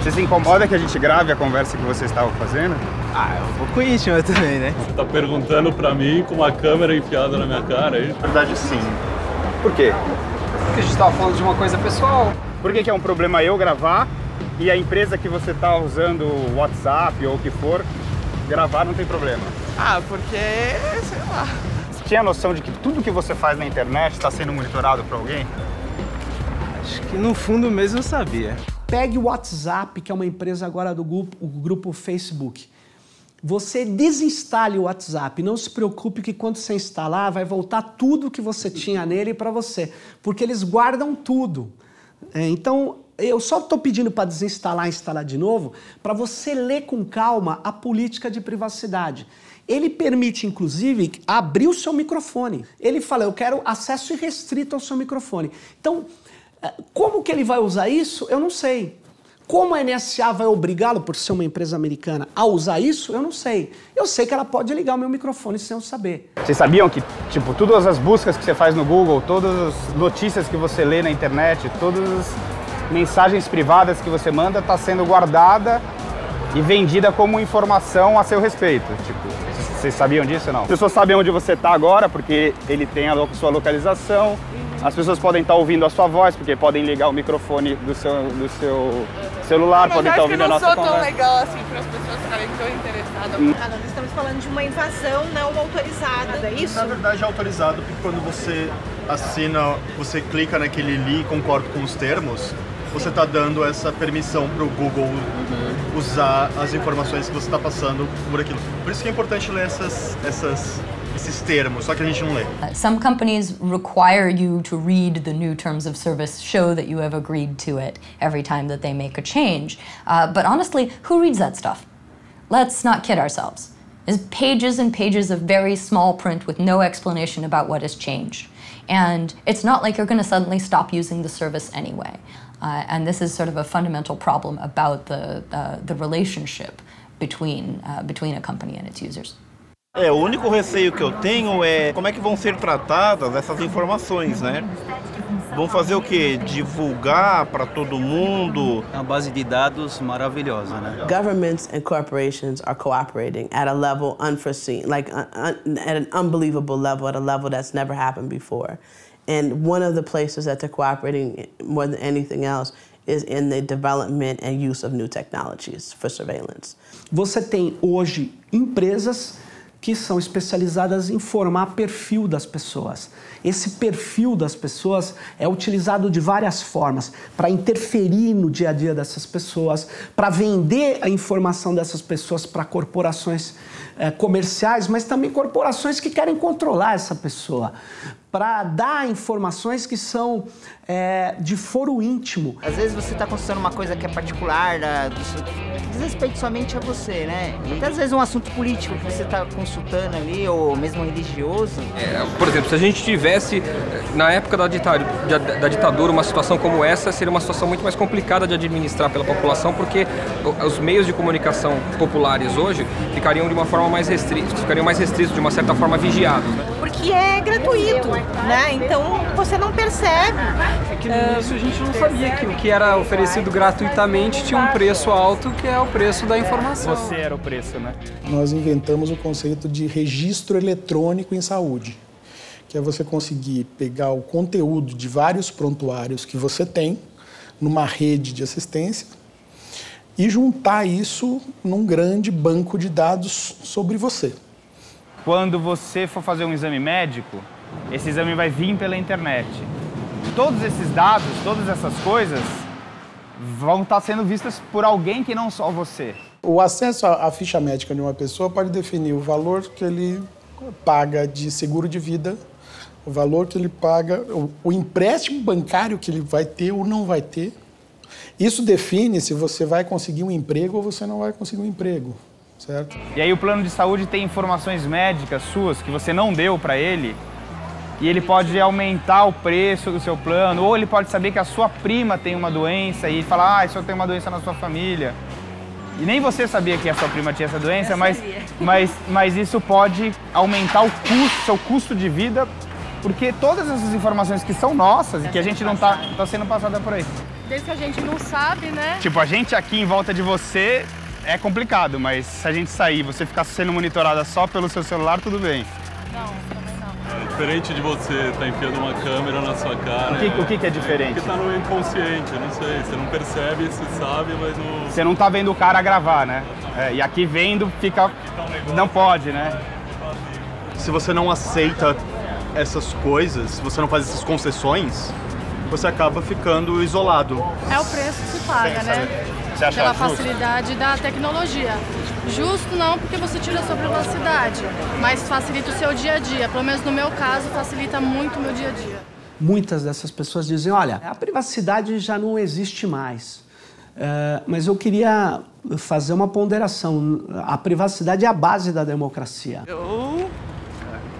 Você se incomoda que a gente grave a conversa que você estava fazendo? Ah, é um pouco íntimo também, né? Você tá perguntando pra mim com uma câmera enfiada na minha cara, é isso? Na verdade, sim. Por quê? Porque a gente estava falando de uma coisa pessoal. Por que é um problema eu gravar e a empresa que você tá usando o WhatsApp ou o que for, gravar não tem problema? Ah, porque, sei lá. Você tinha noção de que tudo que você faz na internet está sendo monitorado por alguém? Acho que no fundo mesmo eu sabia. Pegue o WhatsApp, que é uma empresa agora do grupo Facebook. Você desinstale o WhatsApp. Não se preocupe que quando você instalar, vai voltar tudo que você tinha nele para você. Porque eles guardam tudo. Então, eu só estou pedindo para desinstalar e instalar de novo para você ler com calma a política de privacidade. Ele permite, inclusive, abrir o seu microfone. Ele fala, eu quero acesso irrestrito ao seu microfone. Então, como que ele vai usar isso? Eu não sei. Como a NSA vai obrigá-lo, por ser uma empresa americana, a usar isso? Eu não sei. Eu sei que ela pode ligar o meu microfone sem eu saber. Vocês sabiam que, tipo, todas as buscas que você faz no Google, todas as notícias que você lê na internet, todas as mensagens privadas que você manda, está sendo guardada e vendida como informação a seu respeito? Tipo, vocês sabiam disso ou não? As pessoas sabem onde você está agora, porque ele tem a sua localização. As pessoas podem estar ouvindo a sua voz, porque podem ligar o microfone do seu celular, podem estar ouvindo a nossa conversa. Não sou tão legal assim para as pessoas ficarem tão interessadas. Nós estamos falando de uma invasão não autorizada, é isso? Na verdade é autorizado, porque quando você assina, você clica naquele li e concorda com os termos, você está dando essa permissão para o Google usar as informações que você está passando por aquilo. Por isso que é importante ler esses termos, só que a gente não lê. Some companies require you to read the new terms of service, show that you have agreed to it every time that they make a change. But honestly, who reads that stuff? Let's not kid ourselves. There's pages and pages of very small print with no explanation about what has changed. And it's not like you're going to suddenly stop using the service anyway. And this is sort of a fundamental problem about the relationship between a company and its users. O único receio que eu tenho é como é que vão ser tratadas essas informações, né? Vão fazer o quê? Divulgar para todo mundo? É uma base de dados maravilhosa, né? Governments and corporations are cooperating at a level unforeseen, like at an unbelievable level, at a level that's never happened before. And one of the places that they're cooperating more than anything else is in the development and use of new technologies for surveillance. Você tem hoje empresas que são especializadas em formar perfil das pessoas. Esse perfil das pessoas é utilizado de várias formas para interferir no dia a dia dessas pessoas, para vender a informação dessas pessoas para corporações comerciais, mas também corporações que querem controlar essa pessoa, para dar informações que são de foro íntimo. Às vezes você está consultando uma coisa que é particular, que diz respeito somente a você, né? Até às vezes um assunto político que você está consultando ali, ou mesmo religioso. Por exemplo, se a gente tivesse, na época da ditadura, uma situação como essa, seria uma situação muito mais complicada de administrar pela população, porque os meios de comunicação populares hoje ficariam de uma forma mais restrita, ficariam mais restritos, de uma certa forma vigiados, né? Porque que é gratuito, né? Então você não percebe. É que no início a gente não sabia que o que era oferecido gratuitamente tinha um preço alto, que é o preço da informação. Você era o preço, né? Nós inventamos o conceito de registro eletrônico em saúde, que é você conseguir pegar o conteúdo de vários prontuários que você tem numa rede de assistência e juntar isso num grande banco de dados sobre você. Quando você for fazer um exame médico, esse exame vai vir pela internet. Todos esses dados, todas essas coisas vão estar sendo vistas por alguém que não só você. O acesso à ficha médica de uma pessoa pode definir o valor que ele paga de seguro de vida, o valor que ele paga, o empréstimo bancário que ele vai ter ou não vai ter. Isso define se você vai conseguir um emprego ou você não vai conseguir um emprego, certo? E aí o plano de saúde tem informações médicas suas que você não deu para ele e ele pode aumentar o preço do seu plano, ou ele pode saber que a sua prima tem uma doença e falar, isso tem uma doença na sua família. E nem você sabia que a sua prima tinha essa doença, mas isso pode aumentar o custo, seu custo de vida, porque todas essas informações que são nossas e que a gente não tá sendo passada por aí. Desde que a gente não sabe, né? Tipo, a gente aqui em volta de você é complicado, mas se a gente sair e você ficar sendo monitorada só pelo seu celular, tudo bem. Não, também não. É diferente de você estar enfiando uma câmera na sua cara. O que é diferente? Porque tá no inconsciente, eu não sei. Você não percebe, você sabe, mas não... Você não tá vendo o cara gravar, né? E aqui vendo, fica... Não pode, né? Se você não aceita essas coisas, se você não faz essas concessões, você acaba ficando isolado. É o preço que se paga, né? Você acha pela justo? facilidade da tecnologia. Justo não, porque você tira a sua privacidade, mas facilita o seu dia a dia. Pelo menos no meu caso, facilita muito o meu dia a dia. Muitas dessas pessoas dizem, olha, a privacidade já não existe mais. Mas eu queria fazer uma ponderação. A privacidade é a base da democracia. Eu,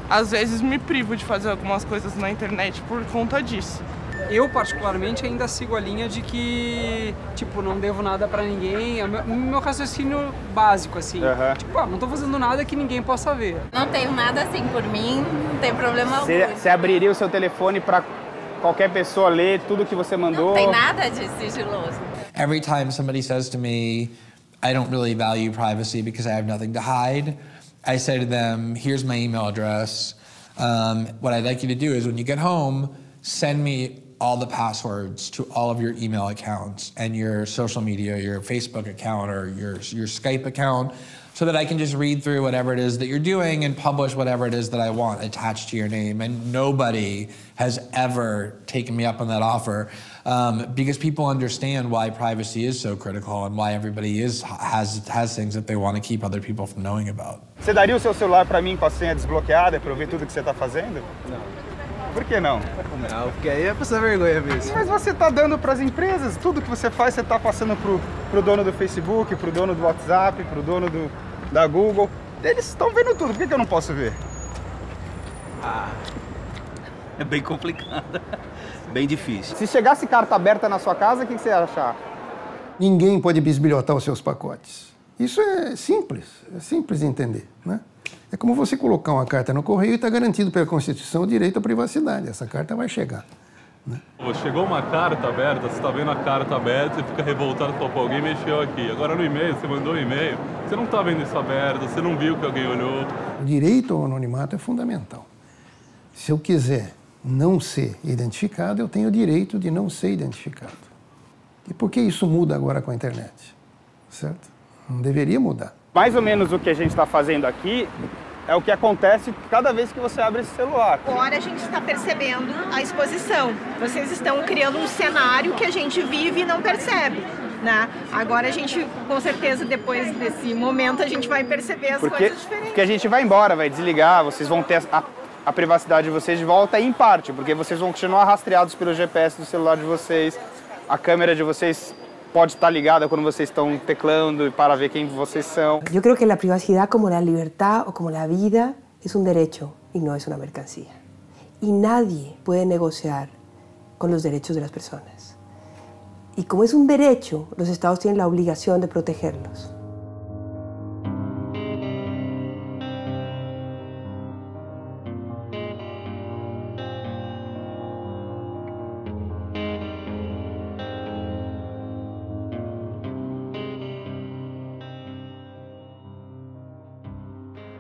às vezes, me privo de fazer algumas coisas na internet por conta disso. Eu, particularmente, ainda sigo a linha de que, tipo, não devo nada pra ninguém. É o meu raciocínio básico, assim. Tipo, não tô fazendo nada que ninguém possa ver. Não tenho nada assim por mim, não tem problema algum. Você abriria o seu telefone pra qualquer pessoa ler tudo que você mandou? Não tem nada de sigiloso. Every time somebody says to me, I don't really value privacy because I have nothing to hide, I say to them, here's my email address. What I'd like you to do is when you get home, send me all the passwords to all of your email accounts and your social media, your Facebook account or your Skype account, so that I can just read through whatever it is that you're doing and publish whatever it is that I want attached to your name. And nobody has ever taken me up on that offer because people understand why privacy is so critical and why everybody has things that they want to keep other people from knowing about. Você daria o seu celular para mim com a senha desbloqueada para eu ver tudo que você está fazendo? Não. Por que não? Não, porque aí é passar vergonha mesmo. Mas você está dando para as empresas, tudo que você faz, você está passando pro dono do Facebook, pro dono do WhatsApp, pro dono da Google. Eles estão vendo tudo, por que eu não posso ver? É bem complicado, bem difícil. Se chegasse carta aberta na sua casa, o que você ia achar? Ninguém pode bisbilhotar os seus pacotes. Isso é simples de entender, né? É como você colocar uma carta no correio e está garantido pela Constituição o direito à privacidade. Essa carta vai chegar. Né? Chegou uma carta aberta, você está vendo a carta aberta e fica revoltado, pô, alguém mexeu aqui. Agora no e-mail, você mandou um e-mail, você não está vendo isso aberto, você não viu que alguém olhou. O direito ao anonimato é fundamental. Se eu quiser não ser identificado, eu tenho o direito de não ser identificado. E por que isso muda agora com a internet? Certo? Não deveria mudar. Mais ou menos o que a gente está fazendo aqui é o que acontece cada vez que você abre esse celular. Agora a gente está percebendo a exposição. Vocês estão criando um cenário que a gente vive e não percebe, né? Agora a gente, com certeza, depois desse momento, a gente vai perceber as coisas diferentes. Porque a gente vai embora, vai desligar, vocês vão ter a privacidade de vocês de volta em parte, porque vocês vão continuar rastreados pelo GPS do celular de vocês, a câmera de vocês pode estar ligada quando vocês estão teclando para ver quem vocês são. Yo creo que la privacidad, como la libertad o como la vida, es un derecho y no es una mercancía. Y nadie puede negociar con los derechos de las personas. Y como es un derecho, los estados tienen la obligación de protegerlos.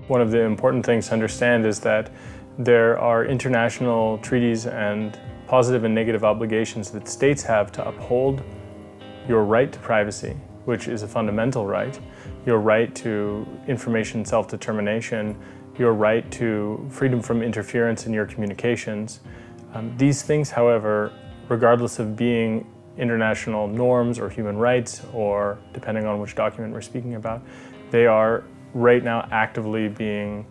One of the important things to understand is that there are international treaties and positive and negative obligations that states have to uphold your right to privacy, which is a fundamental right, your right to information self-determination, your right to freedom from interference in your communications. These things, however, regardless of being international norms or human rights, or depending on which document we're speaking about, they are right now actively being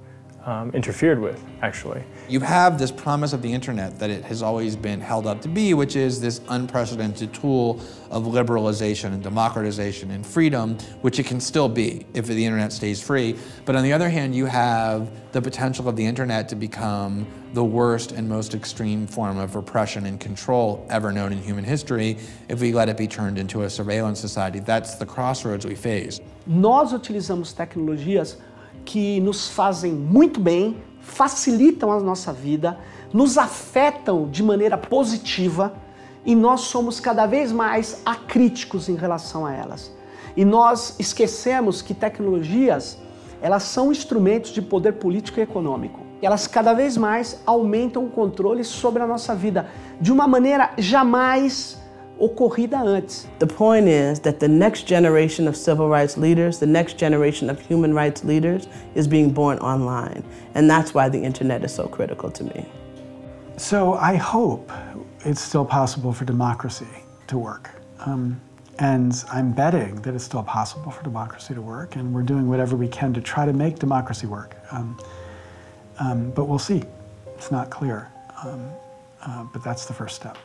interfered with, actually. You have this promise of the internet that it has always been held up to be, which is this unprecedented tool of liberalization and democratization and freedom, which it can still be if the internet stays free. But on the other hand, you have the potential of the internet to become the worst and most extreme form of repression and control ever known in human history if we let it be turned into a surveillance society. That's the crossroads we face. Nós utilizamos tecnologias que nos fazem muito bem, facilitam a nossa vida, nos afetam de maneira positiva e nós somos cada vez mais acríticos em relação a elas. E nós esquecemos que tecnologias, elas são instrumentos de poder político e econômico. Elas cada vez mais aumentam o controle sobre a nossa vida de uma maneira jamais ocorrida antes. The point is that the next generation of civil rights leaders, the next generation of human rights leaders is being born online. And that's why the internet is so critical to me. So I hope it's still possible for democracy to work. And I'm betting that it's still possible for democracy to work, and we're doing whatever we can to try to make democracy work. But we'll see. It's not clear. But that's the first step.